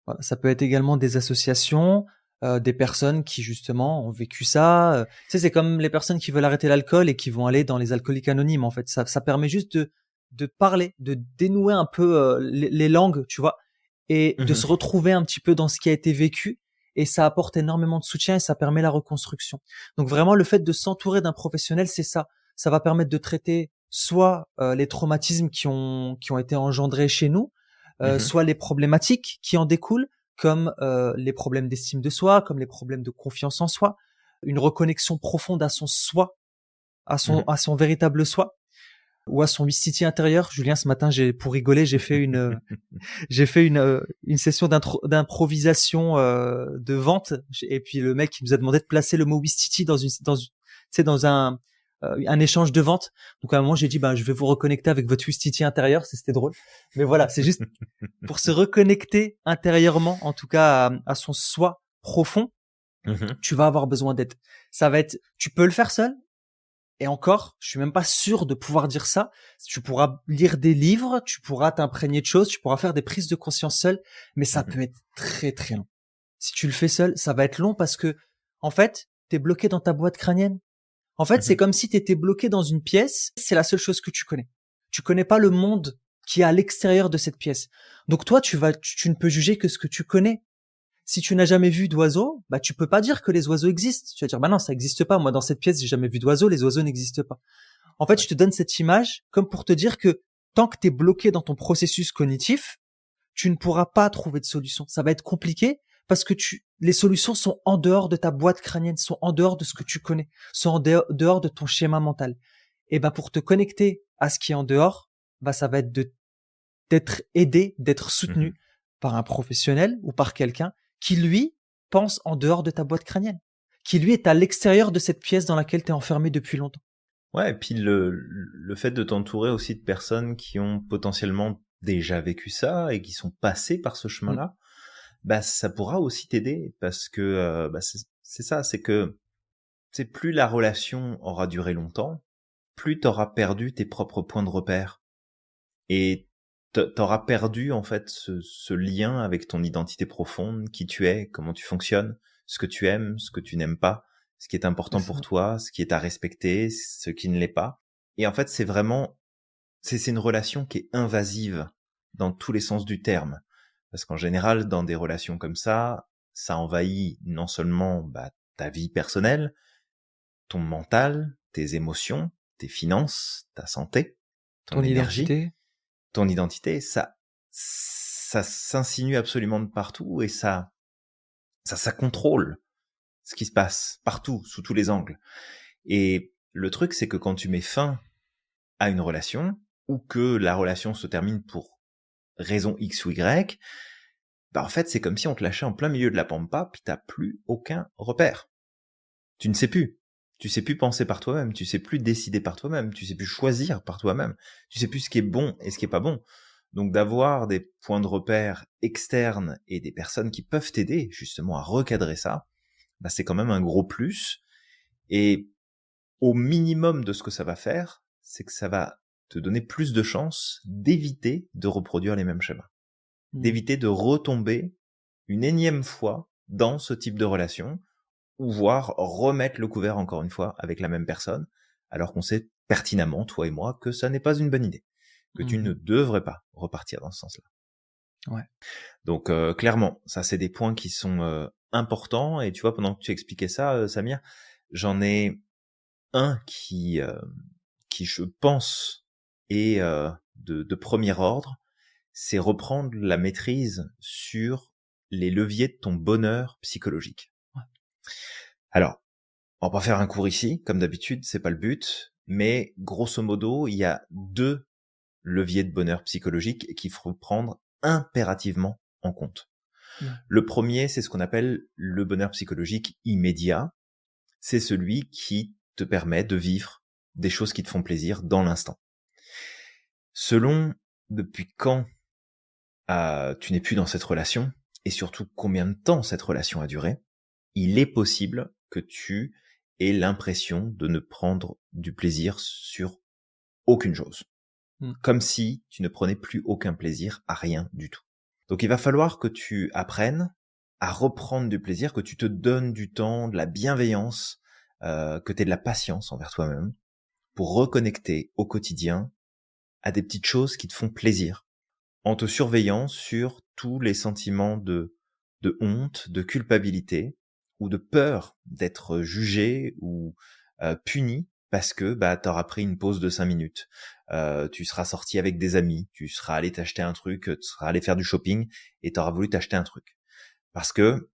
Voilà, ça peut être également des associations, des personnes qui justement ont vécu ça. Tu sais, c'est comme les personnes qui veulent arrêter l'alcool et qui vont aller dans les alcooliques anonymes. En fait, ça permet juste de parler, de dénouer un peu les langues, tu vois, et de
Mhm.
se retrouver un petit peu dans ce qui a été vécu. Et ça apporte énormément de soutien et ça permet la reconstruction. Donc vraiment, le fait de s'entourer d'un professionnel, c'est ça. Ça va permettre de traiter soit les traumatismes qui ont été engendrés chez nous,
Mhm.
soit les problématiques qui en découlent, comme les problèmes d'estime de soi, comme les problèmes de confiance en soi, une reconnexion profonde à son soi,
Mhm.
à son véritable soi, ou à son mystique intérieur. Julien, ce matin, pour rigoler, j'ai fait une session d'improvisation de vente, et puis le mec il nous a demandé de placer le mot Wistiti tu sais, dans un échange de vente. Donc à un moment j'ai dit bah je vais vous reconnecter avec votre Wistiti intérieur, c'était drôle. Mais voilà, c'est juste pour se reconnecter intérieurement, en tout cas à son soi profond,
Mhm.
tu vas avoir besoin d'aide. Tu peux le faire seul. Et encore, je suis même pas sûr de pouvoir dire ça. Tu pourras lire des livres, tu pourras t'imprégner de choses, tu pourras faire des prises de conscience seul, mais ça
Mhm.
peut être très très long. Si tu le fais seul, ça va être long parce que, en fait, t'es bloqué dans ta boîte crânienne. En fait, c'est
Mhm.
comme si t'étais bloqué dans une pièce, c'est la seule chose que tu connais. Tu connais pas le monde qui est à l'extérieur de cette pièce. Donc toi, tu ne peux juger que ce que tu connais. Si tu n'as jamais vu d'oiseaux, bah tu peux pas dire que les oiseaux existent. Tu vas dire bah non, ça existe pas. Moi dans cette pièce, j'ai jamais vu d'oiseaux, les oiseaux n'existent pas. En fait,
Ouais.
je te donne cette image comme pour te dire que tant que tu es bloqué dans ton processus cognitif, tu ne pourras pas trouver de solution. Ça va être compliqué parce que les solutions sont en dehors de ta boîte crânienne, sont en dehors de ce que tu connais, sont dehors de ton schéma mental. Et ben pour te connecter à ce qui est en dehors, bah ça va être d'être aidé, d'être
Mhm.
soutenu par un professionnel ou par quelqu'un qui lui pense en dehors de ta boîte crânienne, qui lui est à l'extérieur de cette pièce dans laquelle tu es enfermé depuis longtemps.
Ouais, et puis le fait de t'entourer aussi de personnes qui ont potentiellement déjà vécu ça et qui sont passées par ce
Mm.
chemin-là, bah ça pourra aussi t'aider, parce que bah, c'est ça, c'est que c'est plus la relation aura duré longtemps, plus t'auras perdu tes propres points de repère. Et t'auras perdu en fait ce lien avec ton identité profonde, qui tu es, comment tu fonctionnes, ce que tu aimes, ce que tu n'aimes pas, ce qui est
C'est
important
ça.
pour toi, ce qui est à respecter, ce qui ne l'est pas. Et en fait, c'est vraiment, c'est une relation qui est invasive dans tous les sens du terme. Parce qu'en général, dans des relations comme ça envahit non seulement ta vie personnelle, ton mental, tes émotions, tes finances, ta santé, ton
Ton
énergie,
identité.
ton identité. Ça s'insinue absolument de partout et ça contrôle ce qui se passe partout, sous tous les angles. Et le truc, c'est que quand tu mets fin à une relation, ou que la relation se termine pour raison X ou Y, en fait, c'est comme si on te lâchait en plein milieu de la pampa, puis t'as plus aucun repère. Tu ne sais plus. Tu sais plus penser par toi-même, tu sais plus décider par toi-même, tu sais plus choisir par toi-même, tu sais plus ce qui est bon et ce qui est pas bon. Donc d'avoir des points de repère externes et des personnes qui peuvent t'aider justement à recadrer ça, c'est quand même un gros plus. Et au minimum de ce que ça va faire, c'est que ça va te donner plus de chances d'éviter de reproduire les mêmes schémas,
Mmh.
d'éviter de retomber une énième fois dans ce type de relation, ou voire remettre le couvert encore une fois avec la même personne, alors qu'on sait pertinemment, toi et moi, que ça n'est pas une bonne idée, que tu ne
Mmh.
devrais pas repartir dans ce sens-là.
Ouais.
Donc clairement, ça c'est des points qui sont importants, et tu vois, pendant que tu expliquais ça, Samir, j'en ai un qui je pense est de premier ordre, c'est reprendre la maîtrise sur les leviers de ton bonheur psychologique.
Ouais.
Alors, on va pas faire un cours ici, comme d'habitude, c'est pas le but, mais grosso modo, il y a 2 leviers de bonheur psychologique qu'il faut prendre impérativement en compte.
Ouais.
Le premier, c'est ce qu'on appelle le bonheur psychologique immédiat. C'est celui qui te permet de vivre des choses qui te font plaisir dans l'instant. Selon depuis quand tu n'es plus dans cette relation, et surtout combien de temps cette relation a duré, il est possible que tu aies l'impression de ne prendre du plaisir sur aucune chose.
Mmh.
Comme si tu ne prenais plus aucun plaisir à rien du tout. Donc il va falloir que tu apprennes à reprendre du plaisir, que tu te donnes du temps, de la bienveillance, que tu aies de la patience envers toi-même, pour reconnecter au quotidien à des petites choses qui te font plaisir, en te surveillant sur tous les sentiments de honte, de culpabilité ou de peur d'être jugé ou puni parce que t'auras pris une pause de 5 minutes. Tu seras sorti avec des amis, tu seras allé t'acheter un truc, tu seras allé faire du shopping et tu auras voulu t'acheter un truc. Parce que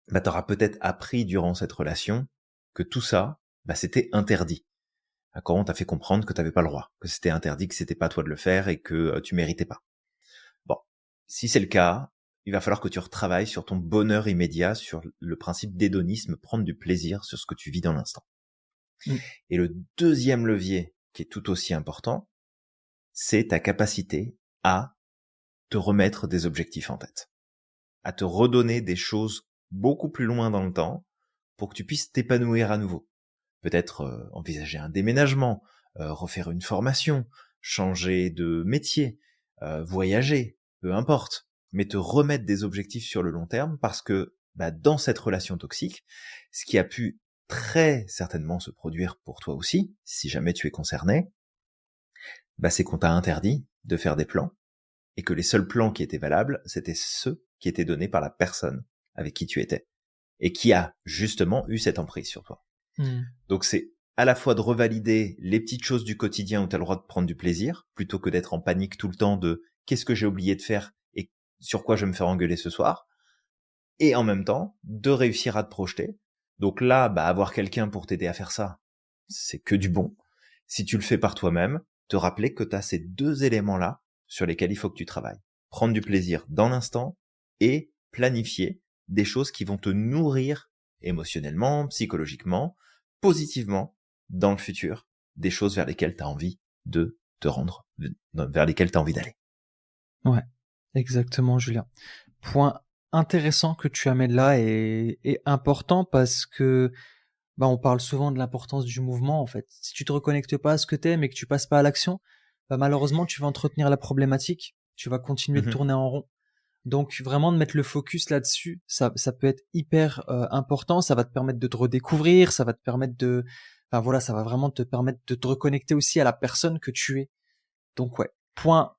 tu auras peut-être appris durant cette relation que tout ça, c'était interdit. Quand on t'a fait comprendre que tu n'avais pas le droit, que c'était interdit, que c'était pas à toi de le faire et que tu méritais pas. Bon, si c'est le cas, il va falloir que tu retravailles sur ton bonheur immédiat, sur le principe d'hédonisme, prendre du plaisir sur ce que tu vis dans l'instant.
Mmh.
Et le deuxième levier, qui est tout aussi important, c'est ta capacité à te remettre des objectifs en tête, à te redonner des choses beaucoup plus loin dans le temps pour que tu puisses t'épanouir à nouveau. Peut-être envisager un déménagement, refaire une formation, changer de métier, voyager, peu importe, mais te remettre des objectifs sur le long terme parce que dans cette relation toxique, ce qui a pu très certainement se produire pour toi aussi, si jamais tu es concerné, c'est qu'on t'a interdit de faire des plans et que les seuls plans qui étaient valables, c'était ceux qui étaient donnés par la personne avec qui tu étais et qui a justement eu cette emprise sur toi.
Mmh.
Donc c'est à la fois de revalider les petites choses du quotidien où tu as le droit de prendre du plaisir, plutôt que d'être en panique tout le temps de qu'est-ce que j'ai oublié de faire et sur quoi je vais me faire engueuler ce soir, et en même temps de réussir à te projeter. Donc là, avoir quelqu'un pour t'aider à faire ça, c'est que du bon. Si tu le fais par toi-même, te rappeler que tu as ces 2 éléments-là sur lesquels il faut que tu travailles. Prendre du plaisir dans l'instant et planifier des choses qui vont te nourrir émotionnellement, psychologiquement, positivement dans le futur, des choses vers lesquelles tu as envie de te rendre, vers lesquelles tu as envie d'aller.
Ouais, exactement, Julien. Point intéressant que tu amènes là et important parce que on parle souvent de l'importance du mouvement en fait. Si tu te reconnectes pas à ce que t'aimes et que tu passes pas à l'action, malheureusement tu vas entretenir la problématique, tu vas continuer de
Mhm.
tourner en rond. Donc vraiment de mettre le focus là-dessus, ça peut être hyper important. Ça va te permettre de te redécouvrir, ça va te permettre enfin voilà, ça va vraiment te permettre de te reconnecter aussi à la personne que tu es. Donc ouais, point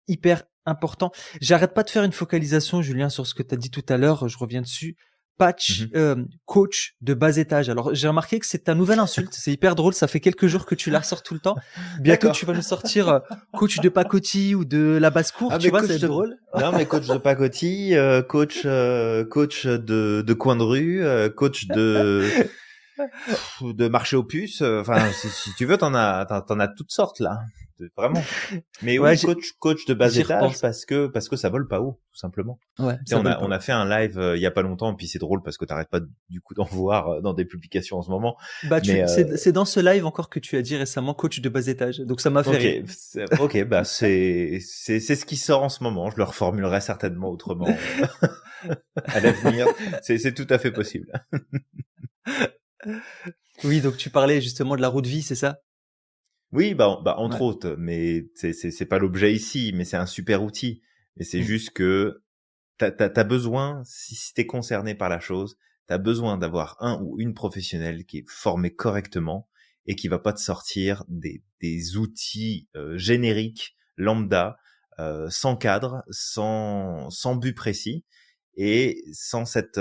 hyper important. J'arrête pas de faire une focalisation, Julien, sur ce que tu as dit tout à l'heure. Je reviens dessus. Coach de bas étage. Alors, j'ai remarqué que c'est ta nouvelle insulte. C'est hyper drôle. Ça fait quelques jours que tu la ressors tout le temps. Bientôt,
D'accord.
tu vas nous sortir coach de pacotille ou de la basse-cour.
Ah,
Tu
mais
vois, c'est drôle.
Non, mais coach de pacotille, coach de coin de rue, coach de marché aux puces. Enfin, si tu veux, t'en as toutes sortes là. Vraiment. Mais
Ouais,
oui, coach de bas
j'y
étage
repense.
parce que ça vole pas haut, tout simplement.
Ouais,
Tu sais,
ça vole pas.
on a fait un live il y a pas longtemps, et puis c'est drôle parce que t'arrêtes pas du coup d'en voir dans des publications en ce moment.
Bah,
Mais
c'est dans ce live encore que tu as dit récemment coach de bas étage. Donc, ça m'a fait rire.
ok, bah c'est ce qui sort en ce moment. Je le reformulerai certainement autrement à l'avenir. C'est tout à fait possible.
Oui, donc tu parlais justement de la roue de vie, c'est ça?
Oui, bah entre
Ouais.
autres, mais c'est pas l'objet ici, mais c'est un super outil. Et c'est
Mm.
juste que t'as besoin, si t'es concerné par la chose, t'as besoin d'avoir un ou une professionnelle qui est formée correctement et qui va pas te sortir des outils génériques lambda, sans cadre, sans but précis et sans c'est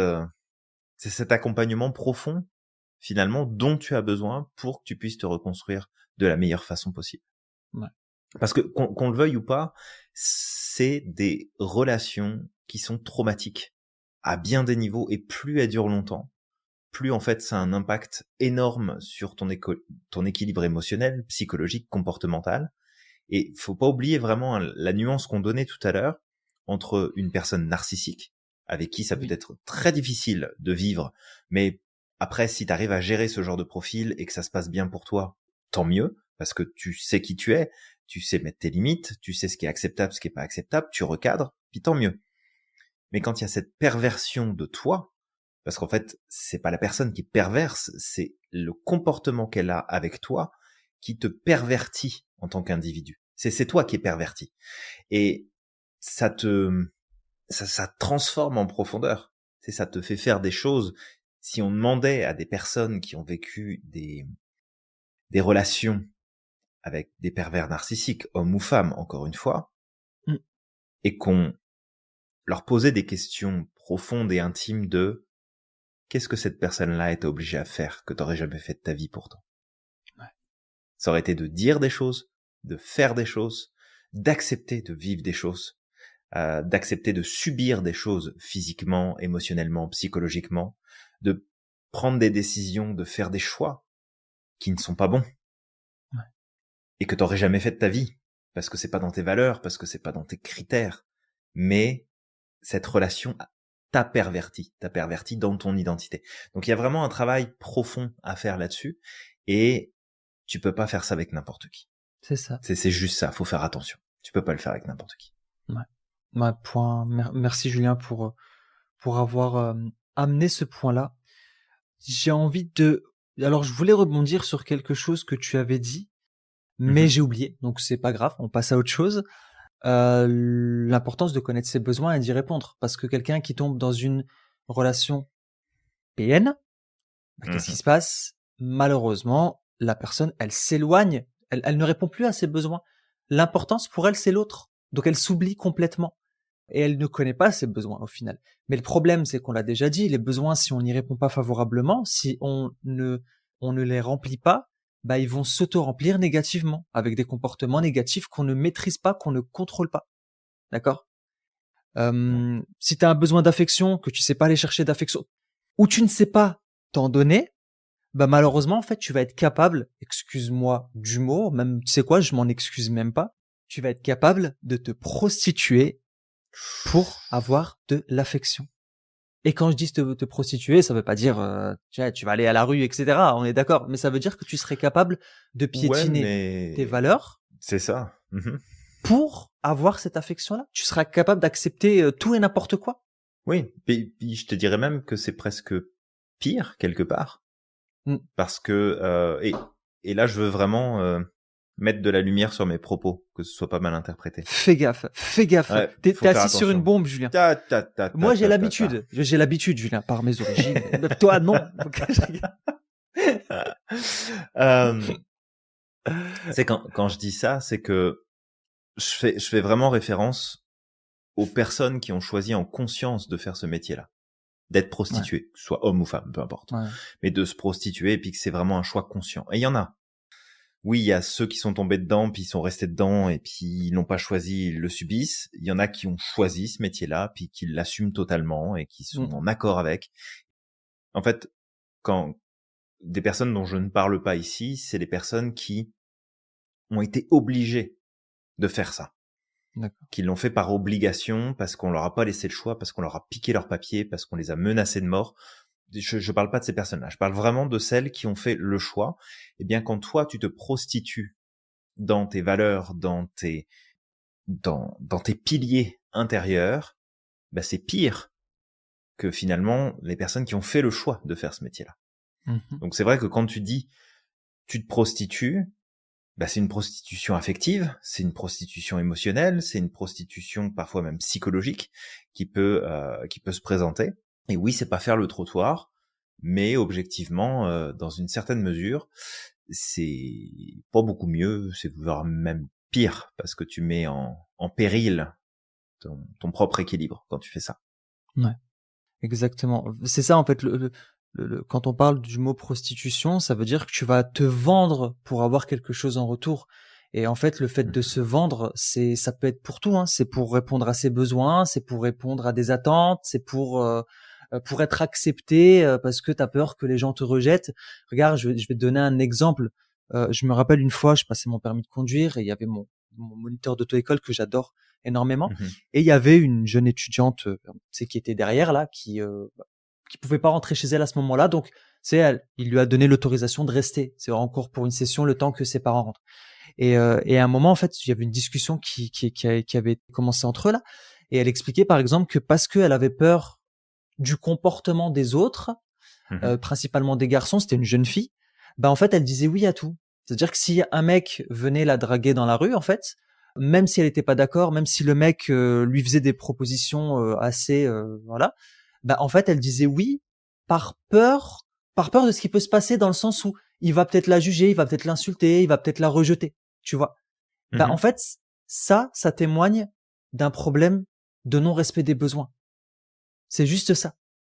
cet accompagnement profond finalement dont tu as besoin pour que tu puisses te reconstruire de la meilleure façon possible.
Ouais.
Parce que qu'on le veuille ou pas, c'est des relations qui sont traumatiques à bien des niveaux, et plus elles durent longtemps, plus en fait ça a un impact énorme sur ton équilibre émotionnel, psychologique, comportemental. Et faut pas oublier vraiment la nuance qu'on donnait tout à l'heure entre une personne narcissique, avec qui ça peut
Oui.
être très difficile de vivre, mais après, si tu arrives à gérer ce genre de profil et que ça se passe bien pour toi, tant mieux, parce que tu sais qui tu es, tu sais mettre tes limites, tu sais ce qui est acceptable, ce qui est pas acceptable, tu recadres, puis tant mieux. Mais quand il y a cette perversion de toi, parce qu'en fait, c'est pas la personne qui perverse, c'est le comportement qu'elle a avec toi qui te pervertit en tant qu'individu. C'est toi qui es perverti. Et ça ça te transforme en profondeur. Ça te fait faire des choses. Si on demandait à des personnes qui ont vécu des relations avec des pervers narcissiques, hommes ou femmes, encore une fois,
Mm.
et qu'on leur posait des questions profondes et intimes de qu'est-ce que cette personne-là était obligée à faire que t'aurais jamais fait de ta vie pourtant.
Ouais.
Ça aurait été de dire des choses, de faire des choses, d'accepter de vivre des choses, d'accepter de subir des choses physiquement, émotionnellement, psychologiquement, de prendre des décisions, de faire des choix qui ne sont pas bons
Ouais.
et que t'aurais jamais fait de ta vie parce que c'est pas dans tes valeurs, parce que c'est pas dans tes critères. Mais cette relation t'a perverti dans ton identité. Donc il y a vraiment un travail profond à faire là-dessus et tu peux pas faire ça avec n'importe qui.
C'est ça.
C'est juste ça, faut faire attention. Tu peux pas le faire avec n'importe qui.
Ouais. Ouais, merci Julien pour avoir amené ce point-là. J'ai envie alors je voulais rebondir sur quelque chose que tu avais dit, mais
Mhm.
j'ai oublié, donc c'est pas grave, on passe à autre chose. L'importance de connaître ses besoins et d'y répondre, parce que quelqu'un qui tombe dans une relation PN, bah, qu'est-ce qui
Mhm.
se passe? Malheureusement, la personne, elle s'éloigne, elle ne répond plus à ses besoins. L'importance pour elle, c'est l'autre. Donc elle s'oublie complètement. Et elle ne connaît pas ses besoins au final. Mais le problème, c'est qu'on l'a déjà dit, les besoins, si on n'y répond pas favorablement, si on ne les remplit pas, bah, ils vont s'auto-remplir négativement, avec des comportements négatifs qu'on ne maîtrise pas, qu'on ne contrôle pas. D'accord?
Ouais.
Si tu as un besoin d'affection, que tu sais pas aller chercher d'affection, ou tu ne sais pas t'en donner, bah malheureusement, en fait, tu vas être capable, excuse-moi du mot, même, tu sais quoi, je m'en excuse même pas, tu vas être capable de te prostituer pour avoir de l'affection. Et quand je dis te prostituer, ça veut pas dire tu vas aller à la rue, etc. On est d'accord, mais ça veut dire que tu serais capable de
Ouais,
piétiner tes
mais
valeurs
c'est ça. Mhm.
pour avoir cette affection-là. Tu seras capable d'accepter tout et n'importe quoi.
Oui, puis je te dirais même que c'est presque pire quelque part,
Mm.
parce que et là je veux vraiment mettre de la lumière sur mes propos, que ce soit pas mal interprété.
Fais gaffe.
Ouais,
T'es
faut faire
assis sur une
attention.
bombe, Julien. Moi, j'ai l'habitude. J'ai l'habitude, Julien, par mes origines. Toi, non.
C'est quand je dis ça, c'est que je fais vraiment référence aux personnes qui ont choisi en conscience de faire ce métier-là, d'être prostituées, que ce soit homme ou femme, peu importe, mais de se prostituer et puis que c'est vraiment un choix conscient. Et il y en a. Oui, il y a ceux qui sont tombés dedans, puis ils sont restés dedans, et puis ils l'ont pas choisi, ils le subissent. Il y en a qui ont choisi ce métier-là, puis qui l'assument totalement et qui sont en accord avec. En fait, quand des personnes dont je ne parle pas ici, c'est les personnes qui ont été obligées de faire ça.
D'accord.
Qui l'ont fait par obligation, parce qu'on leur a pas laissé le choix, parce qu'on leur a piqué leurs papiers, parce qu'on les a menacés de mort. Je parle pas de ces personnes-là, je parle vraiment de celles qui ont fait le choix. Eh bien, quand toi, tu te prostitues dans tes valeurs, dans tes piliers intérieurs, bah, c'est pire que finalement les personnes qui ont fait le choix de faire ce métier-là. Donc c'est vrai que quand tu dis tu te prostitues, bah, c'est une prostitution affective, c'est une prostitution émotionnelle, c'est une prostitution parfois même psychologique qui peut se présenter. Et oui, c'est pas faire le trottoir, mais objectivement, dans une certaine mesure, c'est pas beaucoup mieux, c'est voire même pire, parce que tu mets en péril ton propre équilibre quand tu fais ça.
Ouais, exactement. C'est ça en fait, quand on parle du mot prostitution, ça veut dire que tu vas te vendre pour avoir quelque chose en retour. Et en fait, le fait de se vendre, ça peut être pour tout, hein. C'est pour répondre à ses besoins, c'est pour répondre à des attentes, c'est pour être accepté parce que tu as peur que les gens te rejettent. Regarde, je vais te donner un exemple. Je me rappelle une fois, je passais mon permis de conduire et il y avait mon moniteur d'auto-école que j'adore énormément. Et il y avait une jeune étudiante qui était derrière là, qui pouvait pas rentrer chez elle à ce moment-là. Donc, il lui a donné l'autorisation de rester. C'est encore pour une session le temps que ses parents rentrent. Et à un moment, en fait, il y avait une discussion qui avait commencé entre eux là. Et elle expliquait par exemple que parce qu'elle avait peur du comportement des autres, principalement des garçons, c'était une jeune fille, bah en fait elle disait oui à tout. C'est-à-dire que si un mec venait la draguer dans la rue, en fait, même si elle était pas d'accord, même si le mec lui faisait des propositions assez voilà, bah en fait elle disait oui par peur de ce qui peut se passer, dans le sens où il va peut-être la juger, il va peut-être l'insulter, il va peut-être la rejeter, tu vois. Bah en fait ça témoigne d'un problème de non-respect des besoins. C'est juste ça.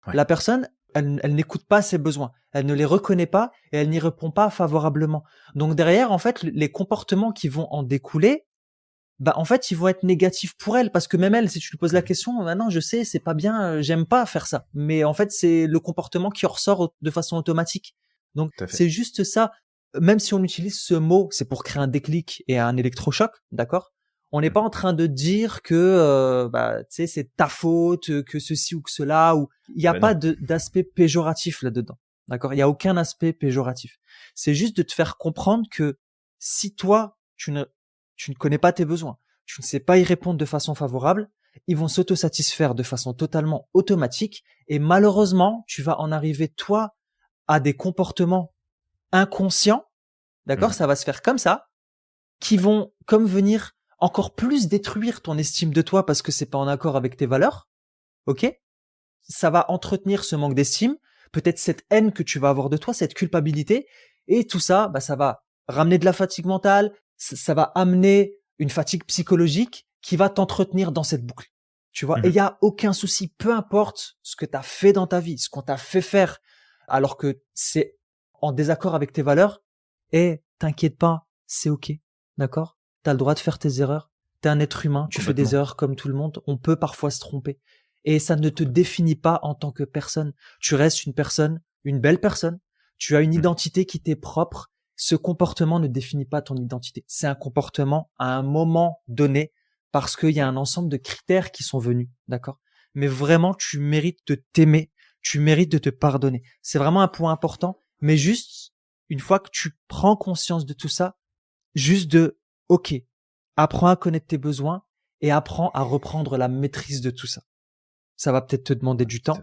Ouais. La personne, elle n'écoute pas ses besoins, elle ne les reconnaît pas et elle n'y répond pas favorablement. Donc derrière, en fait, les comportements qui vont en découler, bah en fait, ils vont être négatifs pour elle, parce que même elle, si tu lui poses la question, non, je sais, c'est pas bien, j'aime pas faire ça. Mais en fait, c'est le comportement qui ressort de façon automatique. Donc c'est juste ça. Même si on utilise ce mot, c'est pour créer un déclic et un électrochoc, d'accord? On n'est pas en train de dire que tu sais, c'est ta faute, que ceci ou que cela, ou il n'y a pas d'aspect péjoratif là-dedans. D'accord? Il n'y a aucun aspect péjoratif. C'est juste de te faire comprendre que si toi, tu ne connais pas tes besoins, tu ne sais pas y répondre de façon favorable, ils vont s'autosatisfaire de façon totalement automatique, et malheureusement, tu vas en arriver, toi, à des comportements inconscients, d'accord? Ça va se faire comme ça, qui vont comme venir encore plus détruire ton estime de toi parce que c'est pas en accord avec tes valeurs. Ok? Ça va entretenir ce manque d'estime, peut-être cette haine que tu vas avoir de toi, cette culpabilité, et tout ça, bah, ça va ramener de la fatigue mentale, ça va amener une fatigue psychologique qui va t'entretenir dans cette boucle. Tu vois? Et il y a aucun souci, peu importe ce que tu as fait dans ta vie, ce qu'on t'a fait faire, alors que c'est en désaccord avec tes valeurs, et t'inquiète pas, c'est ok. D'accord? T'as le droit de faire tes erreurs. T'es un être humain, tu fais des erreurs comme tout le monde. On peut parfois se tromper. Et ça ne te définit pas en tant que personne. Tu restes une personne, une belle personne. Tu as une identité qui t'est propre. Ce comportement ne définit pas ton identité. C'est un comportement à un moment donné, parce qu'il y a un ensemble de critères qui sont venus. D'accord? Mais vraiment, tu mérites de t'aimer. Tu mérites de te pardonner. C'est vraiment un point important. Mais juste, une fois que tu prends conscience de tout ça, juste ok, apprends à connaître tes besoins et apprends à reprendre la maîtrise de tout ça. Ça va peut-être te demander du temps,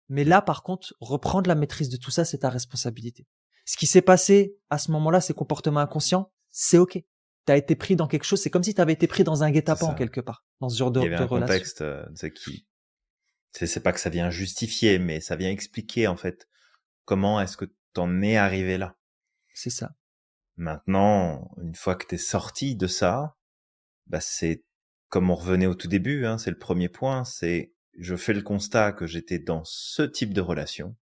mais là, par contre, reprendre la maîtrise de tout ça, c'est ta responsabilité. Ce qui s'est passé à ce moment-là, ces comportements inconscients, c'est ok. T'as été pris dans quelque chose, c'est comme si t'avais été pris dans un
C'est
guet-apens
ça.
quelque part, dans ce genre
Il y avait
de
un
relation.
contexte, c'est pas que ça vient justifier, mais ça vient expliquer, en fait, comment est-ce que t'en es arrivé là.
C'est ça.
Maintenant, une fois que t'es sorti de ça, bah c'est comme on revenait au tout début, hein, c'est le premier point, c'est je fais le constat que j'étais dans ce type de relation,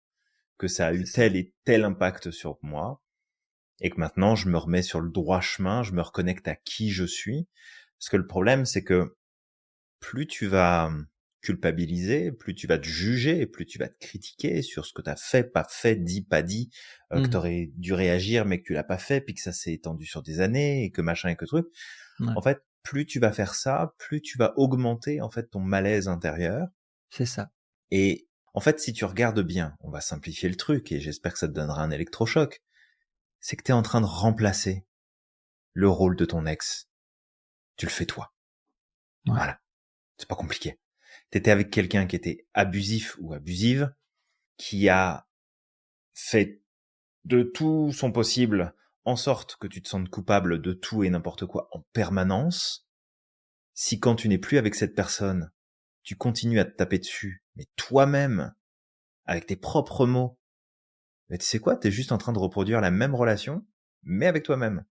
que ça a
C'est
eu
ça.
tel et tel impact sur moi, et que maintenant je me remets sur le droit chemin, je me reconnecte à qui je suis. Parce que le problème, c'est que plus tu vas culpabiliser, plus tu vas te juger, plus tu vas te critiquer sur ce que t'as fait, pas dit, que
Mhm.
t'aurais dû réagir mais que tu l'as pas fait, puis que ça s'est étendu sur des années et que machin et que truc.
Ouais.
En fait, plus tu vas faire ça, plus tu vas augmenter en fait ton malaise intérieur.
C'est ça.
Et en fait, si tu regardes bien, on va simplifier le truc et j'espère que ça te donnera un électrochoc, c'est que t'es en train de remplacer le rôle de ton ex. Tu le fais toi.
Ouais.
Voilà. C'est pas compliqué. T'étais avec quelqu'un qui était abusif ou abusive, qui a fait de tout son possible en sorte que tu te sentes coupable de tout et n'importe quoi en permanence. Si quand tu n'es plus avec cette personne, tu continues à te taper dessus, mais toi-même, avec tes propres mots, mais tu sais quoi, t'es juste en train de reproduire la même relation, mais avec toi-même.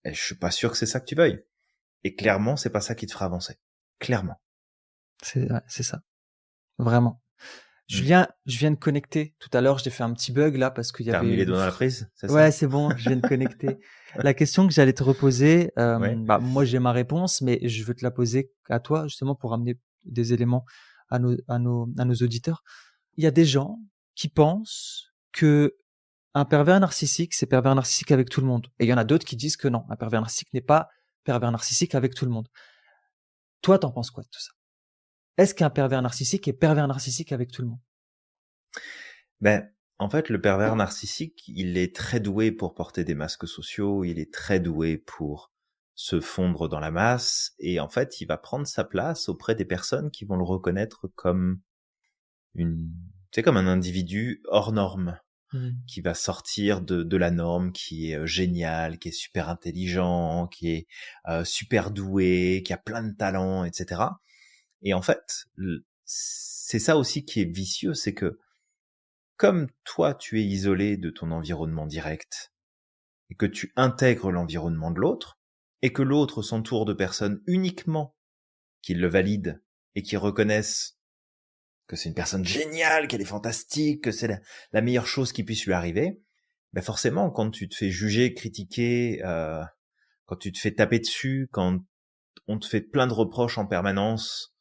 Et je suis pas sûr que c'est ça que tu veuilles. Et clairement, c'est pas ça qui te fera avancer. Clairement.
C'est ça. Vraiment.
Hmm.
Julien, je viens de connecter. Tout à l'heure, j'ai fait un petit bug là parce qu'il y
T'as remis
avait
les doigts dans la prise, c'est
Ouais,
ça?
c'est bon, je viens de connecter. La question que j'allais te reposer,
Ouais.
bah, moi j'ai ma réponse, mais je veux te la poser à toi justement pour amener des éléments à nos auditeurs. Il y a des gens qui pensent que un pervers narcissique, c'est pervers narcissique avec tout le monde. Et il y en a d'autres qui disent que non, un pervers narcissique n'est pas pervers narcissique avec tout le monde. Toi, t'en penses quoi de tout ça? Est-ce qu'un pervers narcissique est pervers narcissique avec tout le monde?
Ben, en fait, le pervers narcissique, il est très doué pour porter des masques sociaux, il est très doué pour se fondre dans la masse, et en fait, il va prendre sa place auprès des personnes qui vont le reconnaître comme une, c'est comme un individu hors norme,
Mhm.
qui va sortir de la norme, qui est génial, qui est super intelligent, qui est super doué, qui a plein de talents, etc. Et en fait, c'est ça aussi qui est vicieux, c'est que comme toi, tu es isolé de ton environnement direct, et que tu intègres l'environnement de l'autre, et que l'autre s'entoure de personnes uniquement qui le valident et qui reconnaissent que c'est une personne géniale, qu'elle est fantastique, que c'est la meilleure chose qui puisse lui arriver, ben forcément, quand tu te fais juger, critiquer, quand tu te fais taper dessus, quand on te fait plein de reproches en permanence,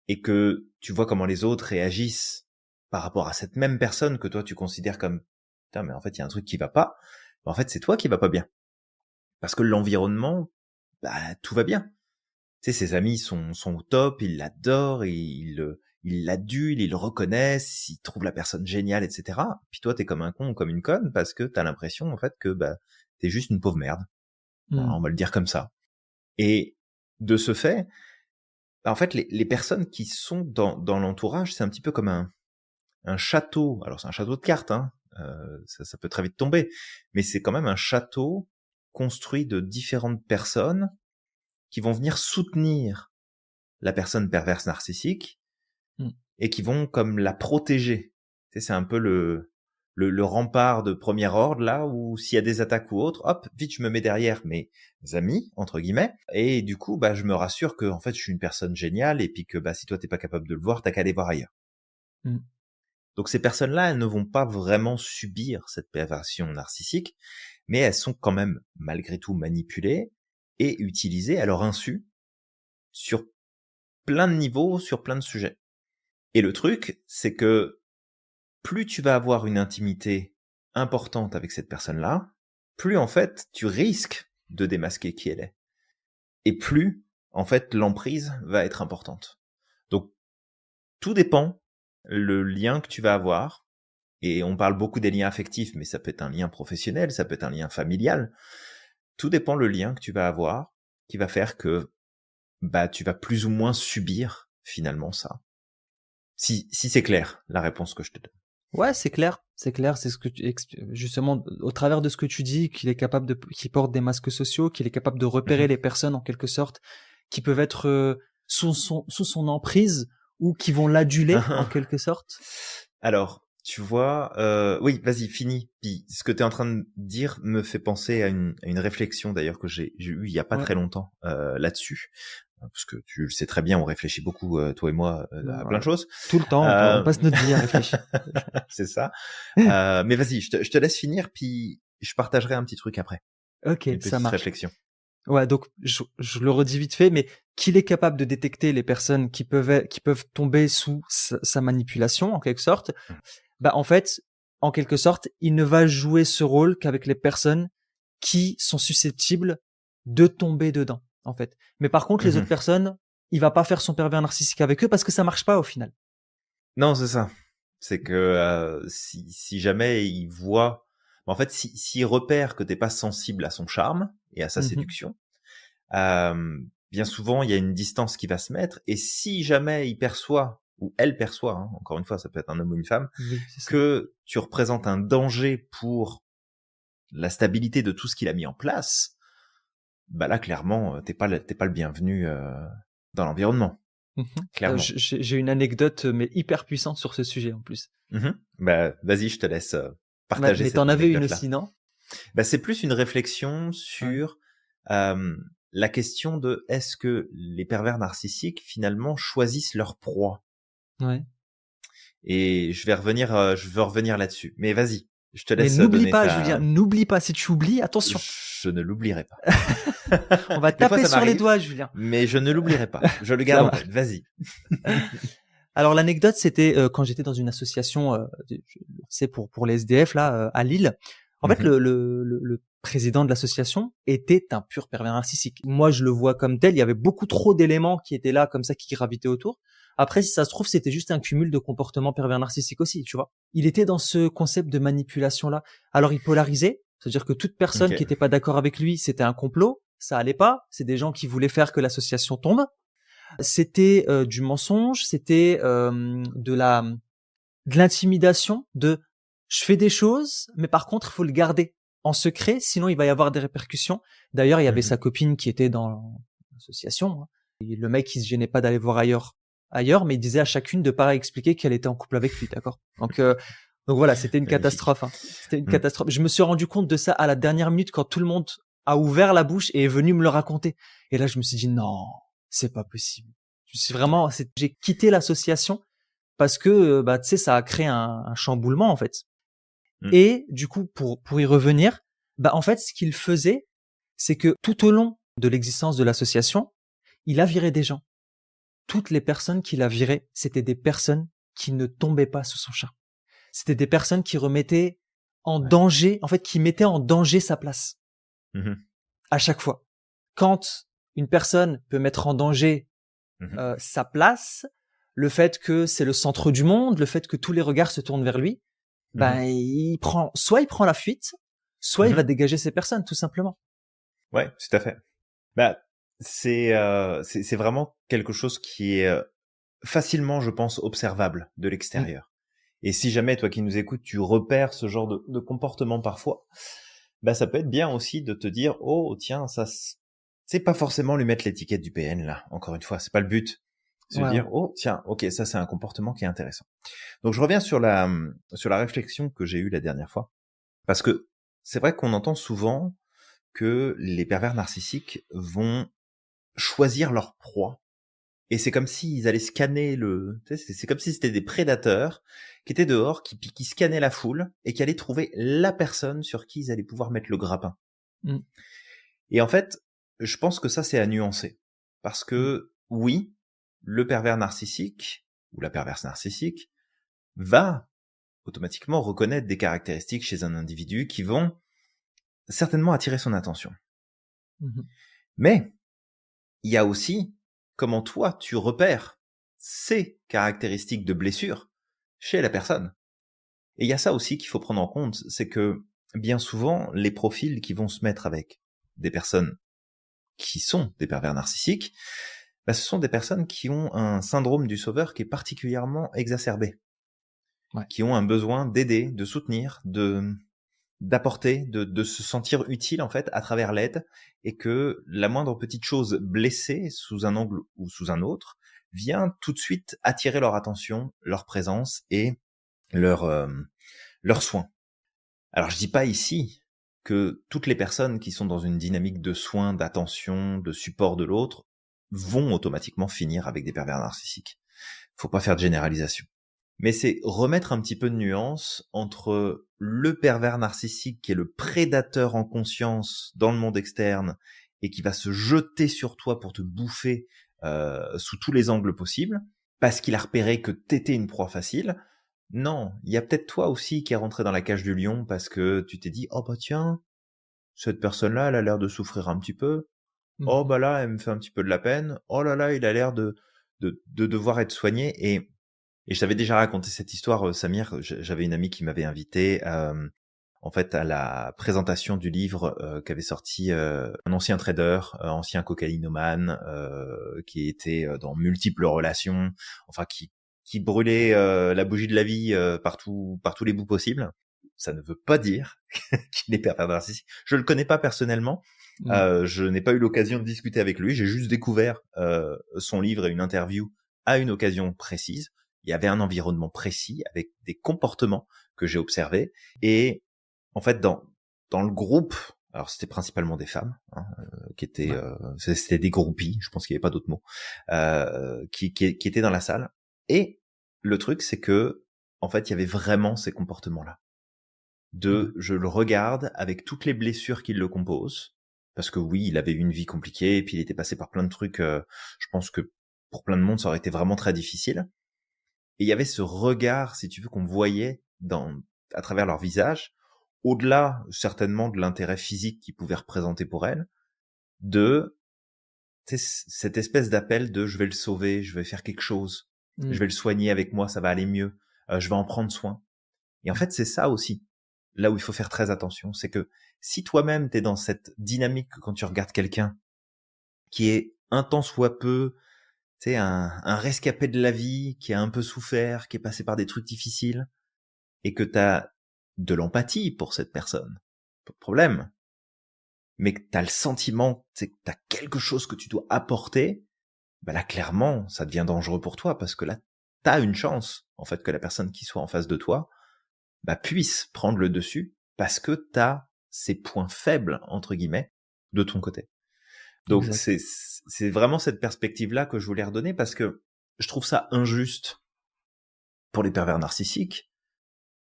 et que tu vois comment les autres réagissent par rapport à cette même personne que toi tu considères comme putain mais en fait il y a un truc qui va pas, en fait c'est toi qui va pas bien parce que l'environnement, bah tout va bien. Tu sais, ses amis sont au top, ils l'adorent, ils l'adulent, ils le reconnaissent, ils trouvent la personne géniale, etc. Puis toi t'es comme un con ou comme une conne parce que t'as l'impression en fait que bah t'es juste une pauvre merde. Voilà,
Mhm.
on va le dire comme ça. Et de ce fait, en fait les personnes qui sont dans l'entourage, c'est un petit peu comme un château. Alors c'est un château de cartes, hein. Ça peut très vite tomber, mais c'est quand même un château construit de différentes personnes qui vont venir soutenir la personne perverse narcissique
Mhm.
et qui vont comme la protéger. Tu sais, c'est un peu le rempart de premier ordre là où s'il y a des attaques ou autres, hop, vite je me mets derrière mes amis entre guillemets et du coup bah je me rassure que en fait je suis une personne géniale et puis que bah si toi t'es pas capable de le voir, t'as qu'à aller voir ailleurs.
Mhm.
Donc ces personnes-là, elles ne vont pas vraiment subir cette perversion narcissique, mais elles sont quand même malgré tout manipulées et utilisées à leur insu sur plein de niveaux, sur plein de sujets. Et le truc, c'est que plus tu vas avoir une intimité importante avec cette personne-là, plus en fait tu risques de démasquer qui elle est. Et plus en fait l'emprise va être importante. Donc tout dépend le lien que tu vas avoir. Et on parle beaucoup des liens affectifs, mais ça peut être un lien professionnel, ça peut être un lien familial. Tout dépend le lien que tu vas avoir, qui va faire que bah tu vas plus ou moins subir finalement ça. Si c'est clair la réponse que je te donne.
Ouais, c'est clair. C'est clair, c'est ce que justement, au travers de ce que tu dis, qu'il porte des masques sociaux, qu'il est capable de repérer
Mmh.
les personnes en quelque sorte, qui peuvent être sous son emprise ou qui vont l'aduler en quelque sorte.
Alors, tu vois, oui, vas-y, finis. Puis ce que tu es en train de dire me fait penser à une réflexion d'ailleurs que j'ai eue il y a pas
Ouais,
très longtemps là-dessus. Parce que tu le sais très bien, on réfléchit beaucoup, toi et moi, à plein
ouais.
de choses.
Tout le temps, on
Euh,
passe notre vie à réfléchir.
c'est ça. Mais vas-y, je te laisse finir, puis je partagerai un petit truc après.
Ok,
Une
ça
petite
marche.
réflexion.
Ouais, donc je le redis vite fait, mais qu'il est capable de détecter les personnes qui peuvent tomber sous sa manipulation en quelque sorte.
Mmh.
Bah en fait, en quelque sorte, il ne va jouer ce rôle qu'avec les personnes qui sont susceptibles de tomber dedans, en fait. Mais par contre, les autres
Mmh.
personnes, il va pas faire son pervers narcissique avec eux parce que ça marche pas au final.
Non, c'est ça. C'est que si jamais il voit, en fait, s'il repère que t'es pas sensible à son charme et à sa
Mhm.
séduction, bien souvent il y a une distance qui va se mettre. Et si jamais il perçoit ou elle perçoit, hein, encore une fois, ça peut être un homme ou une femme,
Oui, c'est ça.
que tu représentes un danger pour la stabilité de tout ce qu'il a mis en place, bah là clairement t'es pas le bienvenu dans l'environnement,
Mhm.
clairement.
J'ai une anecdote, mais hyper puissante sur ce sujet en plus.
Bah vas-y, je te laisse
Ouais,
partager
mais t'en
cette
avais une
anecdote là.
aussi, non?
Bah, c'est plus une réflexion
Ouais.
sur la question de est-ce que les pervers narcissiques finalement choisissent leur proie.
Ouais.
Et je veux revenir là-dessus. Mais vas-y, je te
Mais
laisse
n'oublie
donner
pas, Julien,
ta.
n'oublie pas. Si tu oublies, attention.
Je ne l'oublierai pas.
On va
Des fois
taper
ça
sur les
m'arrive,
doigts, Julien.
mais je ne l'oublierai pas. Je le
Ça
garde en
marche.
tête. Vas-y.
Alors l'anecdote, c'était quand j'étais dans une association, c'est pour les SDF là à Lille. En fait,
Mhm,
le président de l'association était un pur pervers narcissique. Moi, je le vois comme tel. Il y avait beaucoup trop d'éléments qui étaient là, comme ça, qui gravitaient autour. Après, si ça se trouve, c'était juste un cumul de comportements pervers narcissiques aussi, tu vois. Il était dans ce concept de manipulation là. Alors, il polarisait, c'est-à-dire que toute personne qui
ok.
n'était pas d'accord avec lui, c'était un complot. Ça allait pas. C'est des gens qui voulaient faire que l'association tombe. C'était du mensonge, c'était de l'intimidation, de je fais des choses, mais par contre il faut le garder en secret, sinon il va y avoir des répercussions. D'ailleurs, il y avait sa
Mhm,
copine qui était dans l'association. Hein. Et le mec, il se gênait pas d'aller voir ailleurs, mais il disait à chacune de pas expliquer qu'elle était en couple avec lui, d'accord. Donc voilà, c'était une
magnifique.
catastrophe. Hein. C'était une
Mm.
catastrophe. Je me suis rendu compte de ça à la dernière minute quand tout le monde a ouvert la bouche et est venu me le raconter. Et là, je me suis dit non, c'est pas possible.
Ouais.
J'ai quitté l'association parce que bah tu sais, ça a créé un chamboulement en fait.
Mm.
Et du coup, pour y revenir, bah en fait, ce qu'il faisait, c'est que tout au long de l'existence de l'association, il a viré des gens. Toutes les personnes qu'il a virées, c'était des personnes qui ne tombaient pas sous son charme. C'était des personnes qui remettaient en
Ouais.
danger, en fait, qui mettaient en danger sa place
Mhm,
à chaque fois. Quand une personne peut mettre en danger
mhm,
sa place, le fait que c'est le centre du monde, le fait que tous les regards se tournent vers lui, ben
mhm,
soit il prend la fuite, soit il va
mhm.
dégager ces personnes, tout simplement.
Ouais, tout à fait. Bah, c'est vraiment quelque chose qui est facilement, je pense, observable de
Mm.
l'extérieur. Et si jamais, toi qui nous écoutes, tu repères ce genre de comportement parfois, bah ça peut être bien aussi de te dire, oh tiens, c'est pas forcément lui mettre l'étiquette du PN là. Encore une fois, c'est pas le but. Se
Ouais, ouais.
dire, oh tiens, ok, ça c'est un comportement qui est intéressant. Donc je reviens sur la réflexion que j'ai eue la dernière fois, parce que c'est vrai qu'on entend souvent que les pervers narcissiques vont choisir leur proie. Et c'est comme s'ils allaient scanner tu sais, c'est comme si c'était des prédateurs qui étaient dehors, qui scannaient la foule et qui allaient trouver la personne sur qui ils allaient pouvoir mettre le grappin.
Mm.
Et en fait, je pense que ça, c'est à nuancer. Parce
Mm.
que, oui, le pervers narcissique, ou la perverse narcissique, va automatiquement reconnaître des caractéristiques chez un individu qui vont certainement attirer son attention.
Mhm.
Mais, il y a aussi comment toi tu repères ces caractéristiques de blessure chez la personne. Et il y a ça aussi qu'il faut prendre en compte, c'est que bien souvent, les profils qui vont se mettre avec des personnes qui sont des pervers narcissiques, bah, ce sont des personnes qui ont un syndrome du sauveur qui est particulièrement exacerbé.
Ouais.
qui ont un besoin d'aider, de soutenir, d'apporter, de se sentir utile en fait à travers l'aide, et que la moindre petite chose blessée sous un angle ou sous un autre vient tout de suite attirer leur attention, leur présence et leur leur soin. Alors je dis pas ici que toutes les personnes qui sont dans une dynamique de soins, d'attention, de support de l'autre vont automatiquement finir avec des pervers narcissiques. Faut pas faire de généralisation. Mais c'est remettre un petit peu de nuance entre le pervers narcissique qui est le prédateur en conscience dans le monde externe et qui va se jeter sur toi pour te bouffer sous tous les angles possibles parce qu'il a repéré que t'étais une proie facile. Non, il y a peut-être toi aussi qui est rentré dans la cage du lion parce que tu t'es dit « Oh bah tiens, cette personne-là, elle a l'air de souffrir un petit peu. Oh
Mmh.
bah là, elle me fait un petit peu de la peine. Oh là là, il a l'air de devoir être soigné. » Et je t'avais déjà raconté cette histoire, Samir. J'avais une amie qui m'avait invité, en fait, à la présentation du livre qu'avait sorti un ancien trader, ancien cocaïnomane, qui était dans multiples relations, enfin qui brûlait la bougie de la vie par tous les bouts possibles. Ça ne veut pas dire qu'il est pervers narcissique. Je le connais pas personnellement.
Mmh.
Je n'ai pas eu l'occasion de discuter avec lui. J'ai juste découvert son livre et une interview à une occasion précise. Il y avait un environnement précis avec des comportements que j'ai observés. Et en fait, dans le groupe, alors c'était principalement des femmes hein, qui étaient,
Ouais.
c'était des groupies, je pense qu'il n'y avait pas d'autre mot, qui étaient dans la salle. Et le truc, c'est que en fait, il y avait vraiment ces comportements-là.
Mmh.
Je le regarde avec toutes les blessures qui le composent, parce que oui, il avait eu une vie compliquée, et puis il était passé par plein de trucs. Je pense que pour plein de monde, ça aurait été vraiment très difficile. Et il y avait ce regard, si tu veux, qu'on voyait à travers leur visage, au-delà certainement de l'intérêt physique qu'ils pouvaient représenter pour elle, de cette espèce d'appel de je vais le sauver, je vais faire quelque chose, je
Mmh.
vais le soigner avec moi, ça va aller mieux, je vais en prendre soin. Et en fait, c'est ça aussi, là où il faut faire très attention, c'est que si toi-même t'es dans cette dynamique quand tu regardes quelqu'un qui est un tant soit peu, tu sais, un rescapé de la vie, qui a un peu souffert, qui est passé par des trucs difficiles, et que t'as de l'empathie pour cette personne, pas de problème, mais que t'as le sentiment, que t'as quelque chose que tu dois apporter, bah là, clairement, ça devient dangereux pour toi, parce que là, t'as une chance, en fait, que la personne qui soit en face de toi, bah, puisse prendre le dessus, parce que t'as ces points faibles, entre guillemets, de ton côté. Donc,
Exact.
c'est vraiment cette perspective-là que je voulais redonner, parce que je trouve ça injuste pour les pervers narcissiques,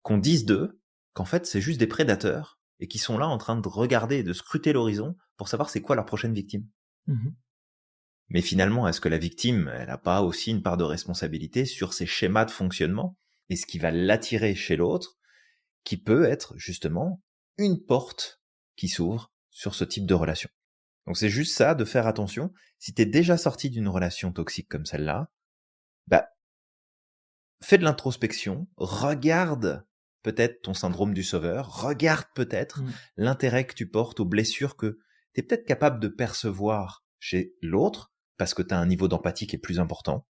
qu'on dise d'eux qu'en fait c'est juste des prédateurs et qui sont là en train de regarder et de scruter l'horizon pour savoir c'est quoi leur prochaine victime.
Mmh.
Mais finalement, est-ce que la victime, elle n'a pas aussi une part de responsabilité sur ses schémas de fonctionnement et ce qui va l'attirer chez l'autre, qui peut être justement une porte qui s'ouvre sur ce type de relation. Donc c'est juste ça, de faire attention. Si t'es déjà sorti d'une relation toxique comme celle-là, bah fais de l'introspection, regarde peut-être ton syndrome du sauveur, regarde peut-être
Mmh.
l'intérêt que tu portes aux blessures que tu es peut-être capable de percevoir chez l'autre, parce que tu as un niveau d'empathie qui est plus important,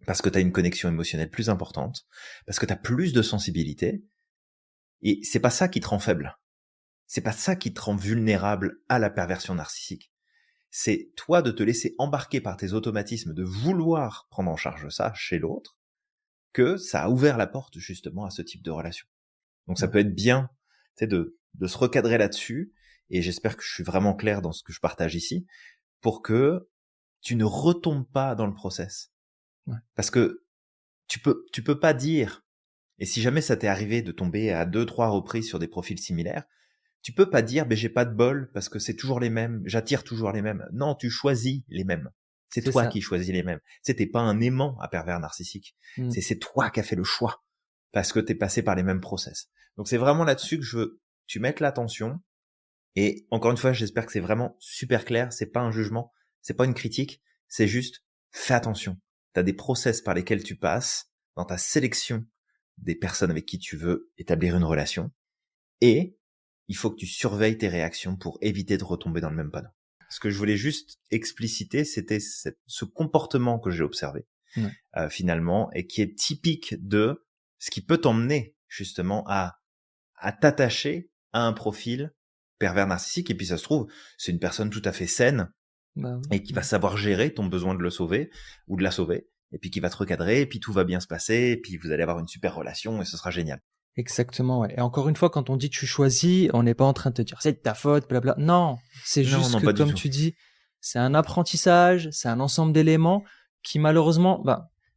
parce que tu as une connexion émotionnelle plus importante, parce que tu as plus de sensibilité, et c'est pas ça qui te rend faible. C'est pas ça qui te rend vulnérable à la perversion narcissique. C'est toi de te laisser embarquer par tes automatismes, de vouloir prendre en charge ça chez l'autre, que ça a ouvert la porte justement à ce type de relation. Donc ça
Ouais.
peut être bien, tu sais, de se recadrer là-dessus, et j'espère que je suis vraiment clair dans ce que je partage ici, pour que tu ne retombes pas dans le process.
Ouais.
Parce que tu peux pas dire, et si jamais ça t'est arrivé de tomber à 2-3 reprises sur des profils similaires, tu peux pas dire, ben j'ai pas de bol parce que c'est toujours les mêmes, j'attire toujours les mêmes. Non, tu choisis les mêmes. C'est
C'est
toi
ça.
qui choisis les mêmes. T'es pas un aimant à pervers narcissique.
Mmh.
C'est toi qui as fait le choix parce que t'es passé par les mêmes process. Donc c'est vraiment là-dessus que je veux que tu mettes l'attention. Et encore une fois, j'espère que c'est vraiment super clair. C'est pas un jugement, c'est pas une critique, c'est juste fais attention. T'as des process par lesquels tu passes dans ta sélection des personnes avec qui tu veux établir une relation. Et il faut que tu surveilles tes réactions pour éviter de retomber dans le même panneau. Ce que je voulais juste expliciter, c'était ce comportement que j'ai observé
Ouais.
finalement, et qui est typique de Ce qui peut t'emmener justement à t'attacher à un profil pervers narcissique. Et puis ça se trouve, c'est une personne tout à fait saine
Bah
et qui va
oui.
savoir gérer ton besoin de le sauver ou de la sauver. Et puis qui va te recadrer, et puis tout va bien se passer, et puis vous allez avoir une super relation et ce sera génial.
Exactement, ouais. Et encore une fois, quand on dit tu choisis, on n'est pas en train de te dire c'est de ta faute, blabla. Non, c'est
Non,
juste
non,
que
pas du
comme
tout.
tu dis, c'est un apprentissage, c'est un ensemble d'éléments qui malheureusement,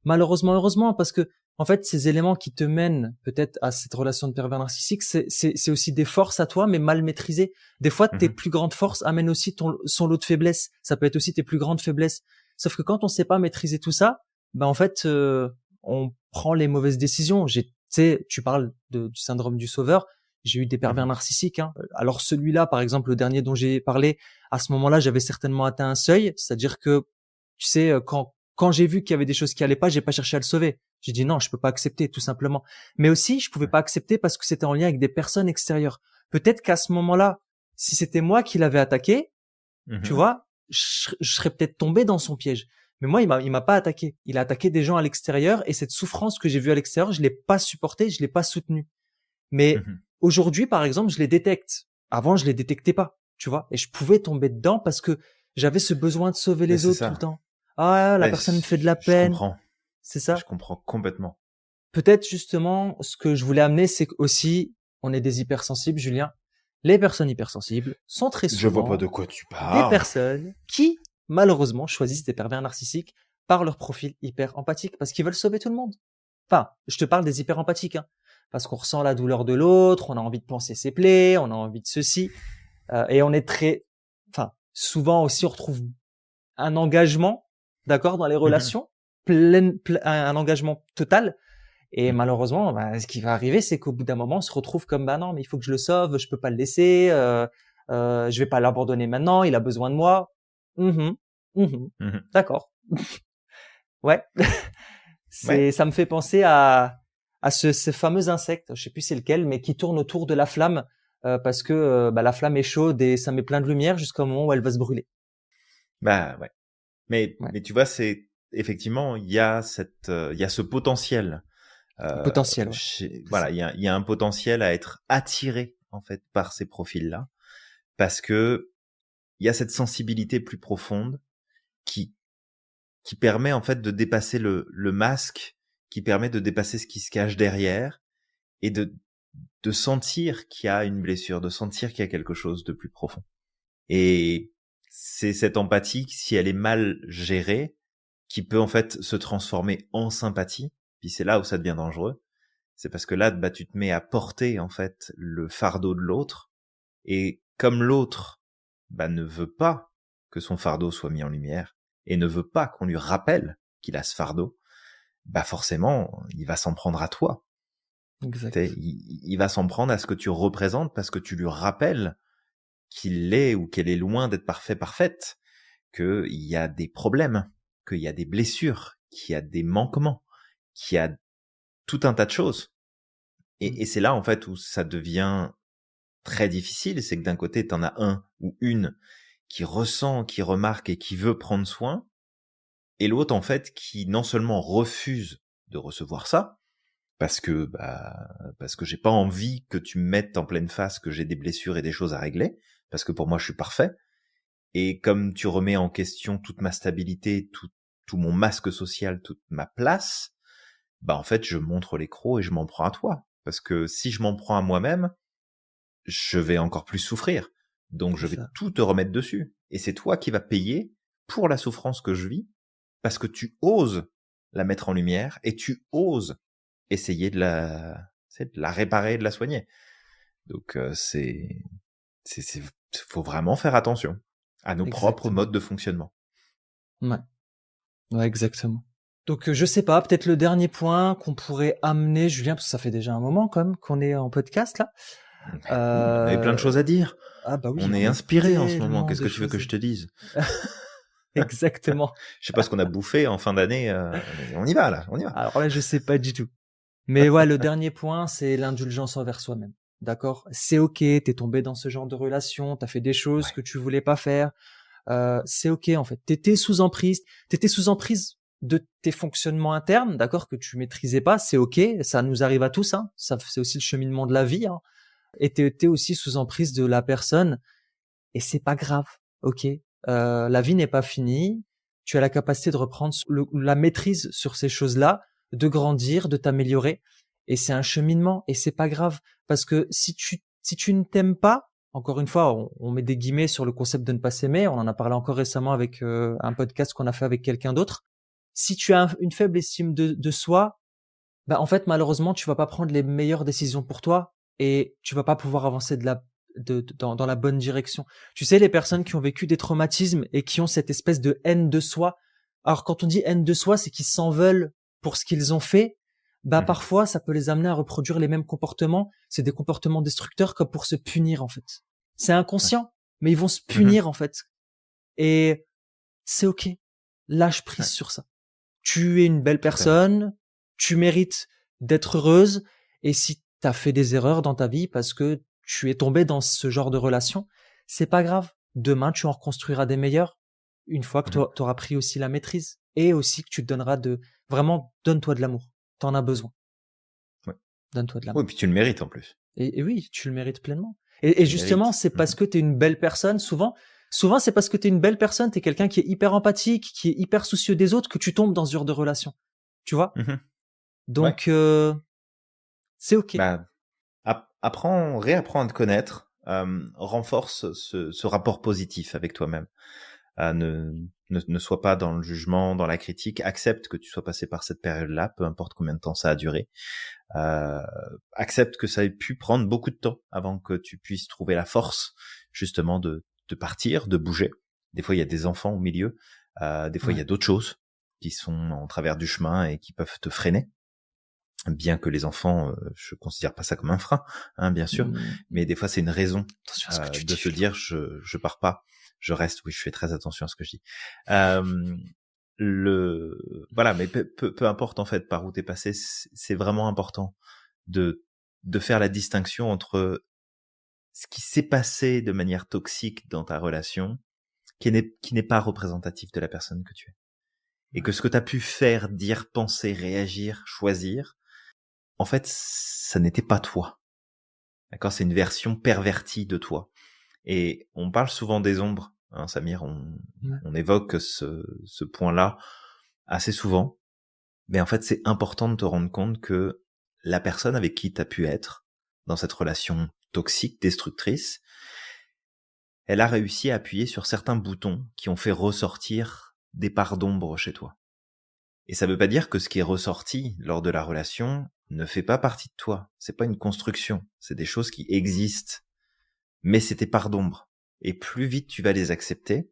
malheureusement, heureusement, parce que en fait, ces éléments qui te mènent peut-être à cette relation de pervers narcissique, c'est aussi des forces à toi, mais mal maîtrisées. Des fois, tes
Mhm.
plus grandes forces amènent aussi son lot de faiblesses. Ça peut être aussi tes plus grandes faiblesses. Sauf que quand on sait pas maîtriser tout ça, en fait, on prend les mauvaises décisions. Tu sais, tu parles du syndrome du sauveur. J'ai eu des pervers
Mhm.
narcissiques, hein. Alors celui-là, par exemple, le dernier dont j'ai parlé, à ce moment-là, j'avais certainement atteint un seuil. C'est-à-dire que, tu sais, quand j'ai vu qu'il y avait des choses qui allaient pas, j'ai pas cherché à le sauver. J'ai dit non, je peux pas accepter, tout simplement. Mais aussi, je pouvais pas accepter parce que c'était en lien avec des personnes extérieures. Peut-être qu'à ce moment-là, si c'était moi qui l'avais attaqué, tu
Mhm.
vois, je serais peut-être tombé dans son piège. Mais moi, il m'a pas attaqué. Il a attaqué des gens à l'extérieur et cette souffrance que j'ai vue à l'extérieur, je l'ai pas supportée, je l'ai pas soutenue. Mais
Mhm.
aujourd'hui, par exemple, je les détecte. Avant, je les détectais pas, tu vois, et je pouvais tomber dedans parce que j'avais ce besoin de sauver
Mais
les
c'est
autres tout le
ça.
temps. Ah, la
Ouais,
personne me fait de la
je
peine,
comprends.
c'est
Je
ça.
comprends complètement.
Peut-être justement, ce que je voulais amener, c'est qu'aussi, on est des hypersensibles, Julien. Les personnes hypersensibles sont très
Je vois pas de
souvent
quoi tu
des
parles.
personnes qui, malheureusement, choisissent des pervers narcissiques par leur profil hyper empathique parce qu'ils veulent sauver tout le monde. Enfin, je te parle des hyper empathiques, hein, parce qu'on ressent la douleur de l'autre, on a envie de penser ses plaies, on a envie de ceci, et on est souvent aussi, on retrouve un engagement, d'accord, dans les
Mhm.
relations, un engagement total. Et
Mhm.
malheureusement, ce qui va arriver, c'est qu'au bout d'un moment, on se retrouve comme, bah non, mais il faut que je le sauve, je peux pas le laisser, je vais pas l'abandonner maintenant, il a besoin de moi. Mhm, mhm.
Mhm.
D'accord. Ouais.
Ouais.
Ça me fait penser à ce fameux insecte, je sais plus c'est lequel, mais qui tourne autour de la flamme, parce que, la flamme est chaude et ça met plein de lumière jusqu'au moment où elle va se brûler.
Bah ouais.
Ouais.
Mais tu vois, c'est effectivement, il y a ce potentiel.
Potentiel, ouais. C'est
Voilà,
ça.
il y a un potentiel à être attiré en fait par ces profils-là, parce que il y a cette sensibilité plus profonde qui qui permet en fait de dépasser le masque, qui permet de dépasser ce qui se cache derrière et de sentir qu'il y a une blessure, de sentir qu'il y a quelque chose de plus profond. Et c'est cette empathie, si elle est mal gérée, qui peut en fait se transformer en sympathie. Puis c'est là où ça devient dangereux. C'est parce que là, bah, tu te mets à porter en fait le fardeau de l'autre. Et comme l'autre, bah, ne veut pas que son fardeau soit mis en lumière et ne veut pas qu'on lui rappelle qu'il a ce fardeau, bah forcément, il va s'en prendre à toi.
Exact.
Il va s'en prendre à ce que tu représentes parce que tu lui rappelles qu'il est ou qu'elle est loin d'être parfaite, qu'il y a des problèmes, qu'il y a des blessures, qu'il y a des manquements, qu'il y a tout un tas de choses.
Mm.
Et c'est là, en fait, où ça devient très difficile, c'est que d'un côté, t'en as un ou une qui ressent, qui remarque et qui veut prendre soin, et l'autre, en fait, qui non seulement refuse de recevoir ça, parce que j'ai pas envie que tu me mettes en pleine face que j'ai des blessures et des choses à régler, parce que pour moi, je suis parfait, et comme tu remets en question toute ma stabilité, tout mon masque social, toute ma place, bah en fait, je montre les crocs et je m'en prends à toi. Parce que si je m'en prends à moi-même, je vais encore plus souffrir. Donc je
C'est
vais
ça.
tout te remettre dessus. Et c'est toi qui vas payer pour la souffrance que je vis, parce que tu oses la mettre en lumière et tu oses essayer de la réparer, de la soigner. Donc faut vraiment faire attention à nos propres
Exactement.
modes de fonctionnement.
Ouais. Ouais, exactement. Donc, je sais pas, peut-être le dernier point qu'on pourrait amener, Julien, parce que ça fait déjà un moment quand même qu'on est en podcast là.
Oui, on avait plein de
Euh,
choses à dire.
Ah bah oui,
On est
on a
inspiré en ce moment.
tellement
Qu'est-ce
de
que tu veux que
choses.
je te dise?
Exactement.
Je sais pas ce qu'on a bouffé en fin d'année, mais on y va là, on y va.
Alors là, je sais pas du tout. Mais ouais, le dernier point, c'est l'indulgence envers soi-même. D'accord? C'est ok, t'es tombé dans ce genre de relation, t'as fait des choses
Ouais.
que tu voulais pas faire. C'est ok en fait. T'étais sous emprise de tes fonctionnements internes, d'accord, que tu maîtrisais pas, c'est ok, ça nous arrive à tous, hein, ça c'est aussi le cheminement de la vie, hein, et t'es aussi sous emprise de la personne, et c'est pas grave, ok, la vie n'est pas finie, tu as la capacité de reprendre la maîtrise sur ces choses-là, de grandir, de t'améliorer, et c'est un cheminement, et c'est pas grave, parce que si tu ne t'aimes pas, encore une fois, on met des guillemets sur le concept de ne pas s'aimer, on en a parlé encore récemment avec un podcast qu'on a fait avec quelqu'un d'autre. Si tu as une faible estime de soi, bah en fait malheureusement tu vas pas prendre les meilleures décisions pour toi et tu vas pas pouvoir avancer dans la bonne direction. Tu sais, les personnes qui ont vécu des traumatismes et qui ont cette espèce de haine de soi. Alors quand on dit haine de soi, c'est qu'ils s'en veulent pour ce qu'ils ont fait. Bah
Mhm.
parfois ça peut les amener à reproduire les mêmes comportements. C'est des comportements destructeurs comme pour se punir en fait. C'est
Ouais.
inconscient, mais ils vont se
Mhm.
punir en fait. Et c'est ok. Lâche prise
Ouais.
sur ça. Tu es une belle
Tout à fait.
personne, tu mérites d'être heureuse, et si tu as fait des erreurs dans ta vie parce que tu es tombé dans ce genre de relation, c'est pas grave. Demain, tu en reconstruiras des meilleures une fois que tu
Mhm.
auras pris aussi la maîtrise et aussi que tu te donneras vraiment, donne-toi de l'amour. T'en as besoin.
Ouais.
Donne-toi de l'amour.
Oui, puis tu le mérites en plus.
Et oui, tu le mérites pleinement. Et
Tu le
justement,
mérites.
c'est parce
Mhm.
que tu es une belle personne. Souvent, c'est parce que tu es une belle personne, tu es quelqu'un qui est hyper empathique, qui est hyper soucieux des autres, que tu tombes dans ce genre de relation. Tu vois?
Mhm. Ouais.
Donc, c'est ok.
Bah, réapprends à te connaître, renforce ce rapport positif avec toi-même. Ne sois pas dans le jugement, dans la critique. Accepte que tu sois passé par cette période-là, peu importe combien de temps ça a duré. Euh, Accepte que ça ait pu prendre beaucoup de temps avant que tu puisses trouver la force justement de partir, de bouger. Des fois, il y a des enfants au milieu. Des fois, il y
Ouais.
a d'autres choses qui sont en travers du chemin et qui peuvent te freiner. Bien que les enfants, je considère pas ça comme un frein, hein, bien sûr,
Mmh,
mais des fois c'est une raison
attention à ce que tu
de
dis,
se
Julien.
dire je pars pas, je reste. Oui, je fais très attention à ce que je dis. Euh, voilà, mais peu importe en fait par où t'es passé, c'est vraiment important de faire la distinction entre ce qui s'est passé de manière toxique dans ta relation, qui n'est pas représentatif de la personne que tu es, et
Ouais.
que ce que t'as pu faire, dire, penser, réagir, choisir, en fait, ça n'était pas toi. D'accord? C'est une version pervertie de toi. Et on parle souvent des ombres, hein, Samir,
Ouais.
on évoque ce point-là assez souvent. Mais en fait, c'est important de te rendre compte que la personne avec qui tu as pu être dans cette relation toxique, destructrice, elle a réussi à appuyer sur certains boutons qui ont fait ressortir des parts d'ombre chez toi. Et ça veut pas dire que ce qui est ressorti lors de la relation ne fait pas partie de toi. C'est pas une construction. C'est des choses qui existent. Mais c'est tes parts d'ombre. Et plus vite tu vas les accepter,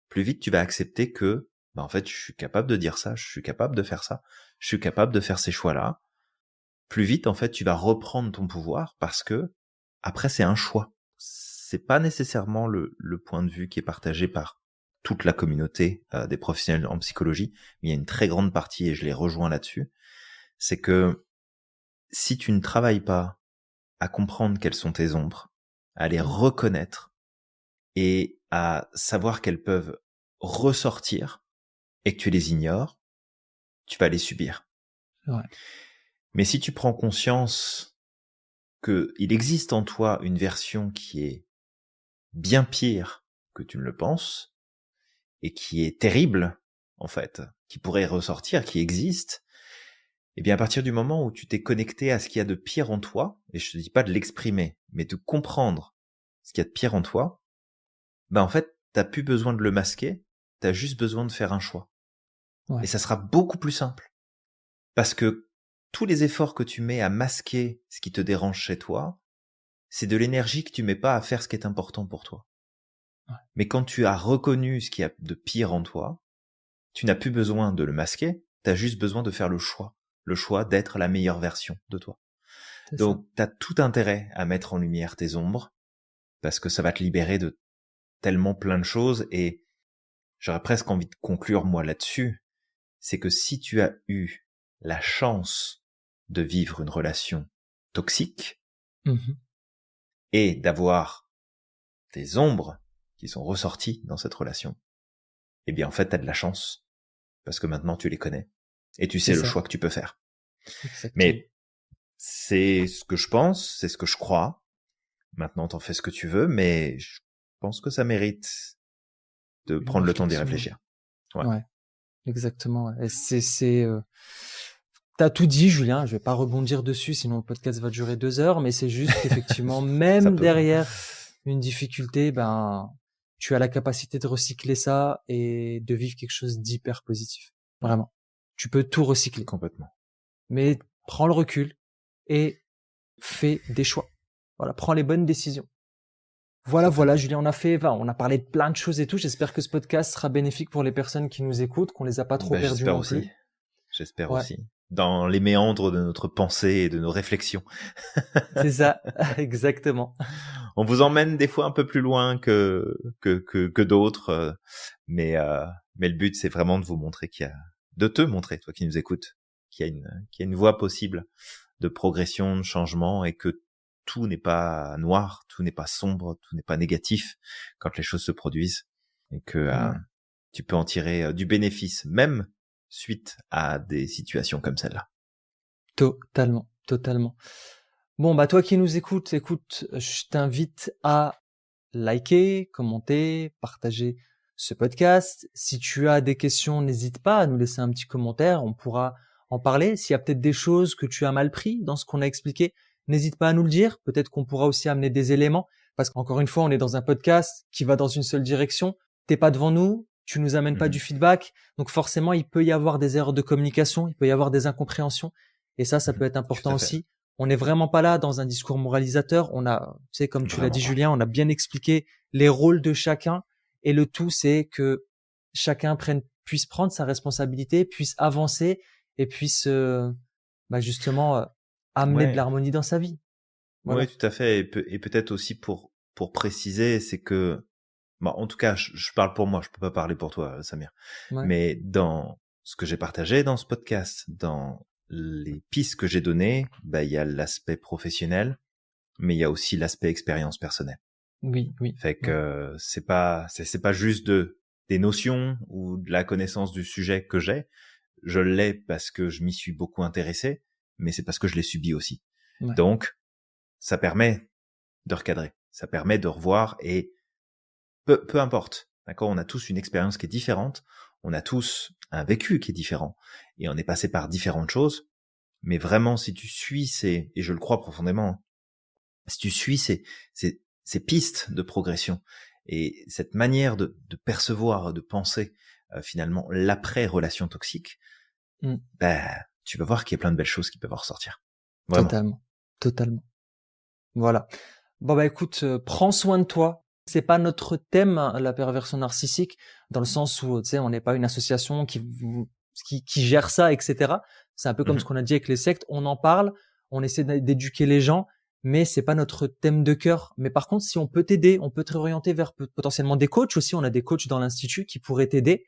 plus vite tu vas accepter que, bah en fait, je suis capable de dire ça, je suis capable de faire ça, je suis capable de faire ces choix-là. Plus vite, en fait, tu vas reprendre ton pouvoir parce que, après, c'est un choix. C'est pas nécessairement le point de vue qui est partagé par toute la communauté des professionnels en psychologie, mais il y a une très grande partie, et je les rejoins là-dessus, c'est que si tu ne travailles pas à comprendre quelles sont tes ombres, à les
Mmh.
reconnaître et à savoir qu'elles peuvent ressortir et que tu les ignores, tu vas les subir.
Ouais.
Mais si tu prends conscience que il existe en toi une version qui est bien pire que tu ne le penses et qui est terrible, en fait, qui pourrait ressortir, qui existe, et bien à partir du moment où tu t'es connecté à ce qu'il y a de pire en toi, et je te dis pas de l'exprimer, mais de comprendre ce qu'il y a de pire en toi, ben en fait, t'as plus besoin de le masquer, t'as juste besoin de faire un choix. Et
Ouais.
ça sera beaucoup plus simple. Parce que tous les efforts que tu mets à masquer ce qui te dérange chez toi, c'est de l'énergie que tu mets pas à faire ce qui est important pour toi.
Ouais.
Mais quand tu as reconnu ce qu'il y a de pire en toi, tu n'as plus besoin de le masquer, t'as juste besoin de faire le choix d'être la meilleure version de toi.
C'est ça.
Donc, t'as tout intérêt à mettre en lumière tes ombres, parce que ça va te libérer de tellement plein de choses, et j'aurais presque envie de conclure moi là-dessus, c'est que si tu as eu la chance de vivre une relation toxique
Mmh.
et d'avoir des ombres qui sont ressorties dans cette relation, eh bien en fait t'as de la chance. parce que maintenant tu les connais et tu
C'est
sais le
ça,
choix que tu peux faire.
exactement.
Mais c'est ce que je pense, c'est ce que je crois. Maintenant, t'en fais ce que tu veux, mais je pense que ça mérite de
Une
prendre le temps d'y
réflexion.
réfléchir. Ouais.
Ouais, exactement. Ouais. Et t'as tout dit, Julien. Je vais pas rebondir dessus, sinon le podcast va durer 2 heures. Mais c'est juste qu'effectivement,
Ça
même
peut.
derrière une difficulté, ben, tu as la capacité de recycler ça et de vivre quelque chose d'hyper positif. Vraiment. Tu peux tout recycler.
Complètement.
Mais prends le recul et fais des choix. Voilà, prends les bonnes décisions. Voilà, Julien, on a parlé de plein de choses et tout. J'espère que ce podcast sera bénéfique pour les personnes qui nous écoutent, qu'on les a pas trop perdues
J'espère
non
aussi.
plus.
J'espère
Ouais,
aussi. Dans les méandres de notre pensée et de nos réflexions.
c'est ça, exactement.
On vous emmène des fois un peu plus loin que d'autres, mais le but c'est vraiment de vous montrer de te montrer, toi qui nous écoutes, qu'il y a une voie possible de progression, de changement, et que tout n'est pas noir, tout n'est pas sombre, tout n'est pas négatif quand les choses se produisent, et que
Ouais,
tu peux en tirer du bénéfice, même suite à des situations comme celle-là.
totalement. Bon, bah toi qui nous écoutes, je t'invite à liker, commenter, partager ce podcast. Si tu as des questions, n'hésite pas à nous laisser un petit commentaire, on pourra en parler. S'il y a peut-être des choses que tu as mal pris dans ce qu'on a expliqué, n'hésite pas à nous le dire. Peut-être qu'on pourra aussi amener des éléments, parce qu'encore une fois, on est dans un podcast qui va dans une seule direction. T'es pas devant nous, tu nous amènes pas du feedback, donc forcément, il peut y avoir des erreurs de communication, il peut y avoir des incompréhensions, et ça peut être
Tout
important
à fait.
aussi. On n'est vraiment pas là dans un discours moralisateur. On a, tu sais, comme tu l'as
Vraiment
dit,
pas.
Julien, on a bien expliqué les rôles de chacun. Et le tout, c'est que chacun puisse prendre sa responsabilité, puisse avancer et puisse, justement, amener de
Ouais.
l'harmonie dans sa vie.
Oui,
Voilà.
tout à fait. Et peut-être aussi pour préciser, c'est que, en tout cas, je parle pour moi, je peux pas parler pour toi, Samir.
Ouais.
Mais dans ce que j'ai partagé dans ce podcast, dans les pistes que j'ai données, il y a l'aspect professionnel, mais il y a aussi l'aspect expérience personnelle.
Oui.
Fait
Ouais.
que c'est pas juste des notions ou de la connaissance du sujet que j'ai. Je l'ai parce que je m'y suis beaucoup intéressé, mais c'est parce que je l'ai subi aussi.
Ouais.
Donc, ça permet de recadrer, ça permet de revoir, et peu importe, d'accord, on a tous une expérience qui est différente, on a tous un vécu qui est différent, et on est passé par différentes choses, mais vraiment, si tu suis et je le crois profondément, si tu suis ces pistes de progression et cette manière de percevoir, de penser finalement l'après-relation toxique,
Mm.
tu vas voir qu'il y a plein de belles choses qui peuvent en ressortir. Vraiment.
Totalement. Voilà. Bon, bah, écoute, prends soin de toi. C'est pas notre thème, hein, la perversion narcissique, dans le sens où, tu sais, on n'est pas une association qui gère ça, etc. C'est un peu comme ce qu'on a dit avec les sectes. On en parle, on essaie d'éduquer les gens, mais c'est pas notre thème de cœur. Mais par contre, si on peut t'aider, on peut te réorienter vers potentiellement des coachs aussi. On a des coachs dans l'institut qui pourraient t'aider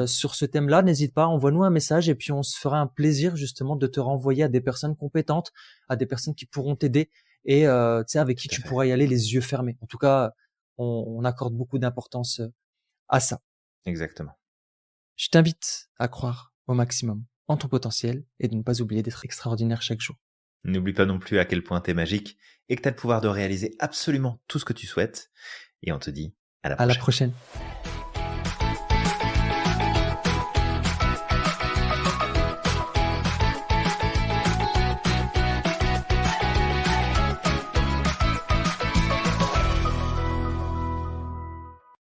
sur ce thème-là. N'hésite pas, envoie-nous un message et puis on se fera un plaisir justement de te renvoyer à des personnes compétentes, à des personnes qui pourront t'aider et tu sais, avec qui
Tout à
tu
fait.
pourras y aller les yeux fermés. En tout cas, on accorde beaucoup d'importance à ça.
Exactement.
Je t'invite à croire au maximum en ton potentiel et de ne pas oublier d'être extraordinaire chaque jour.
N'oublie pas non plus à quel point t'es magique et que t'as le pouvoir de réaliser absolument tout ce que tu souhaites. Et on te dit à la
À la
prochaine.
prochaine.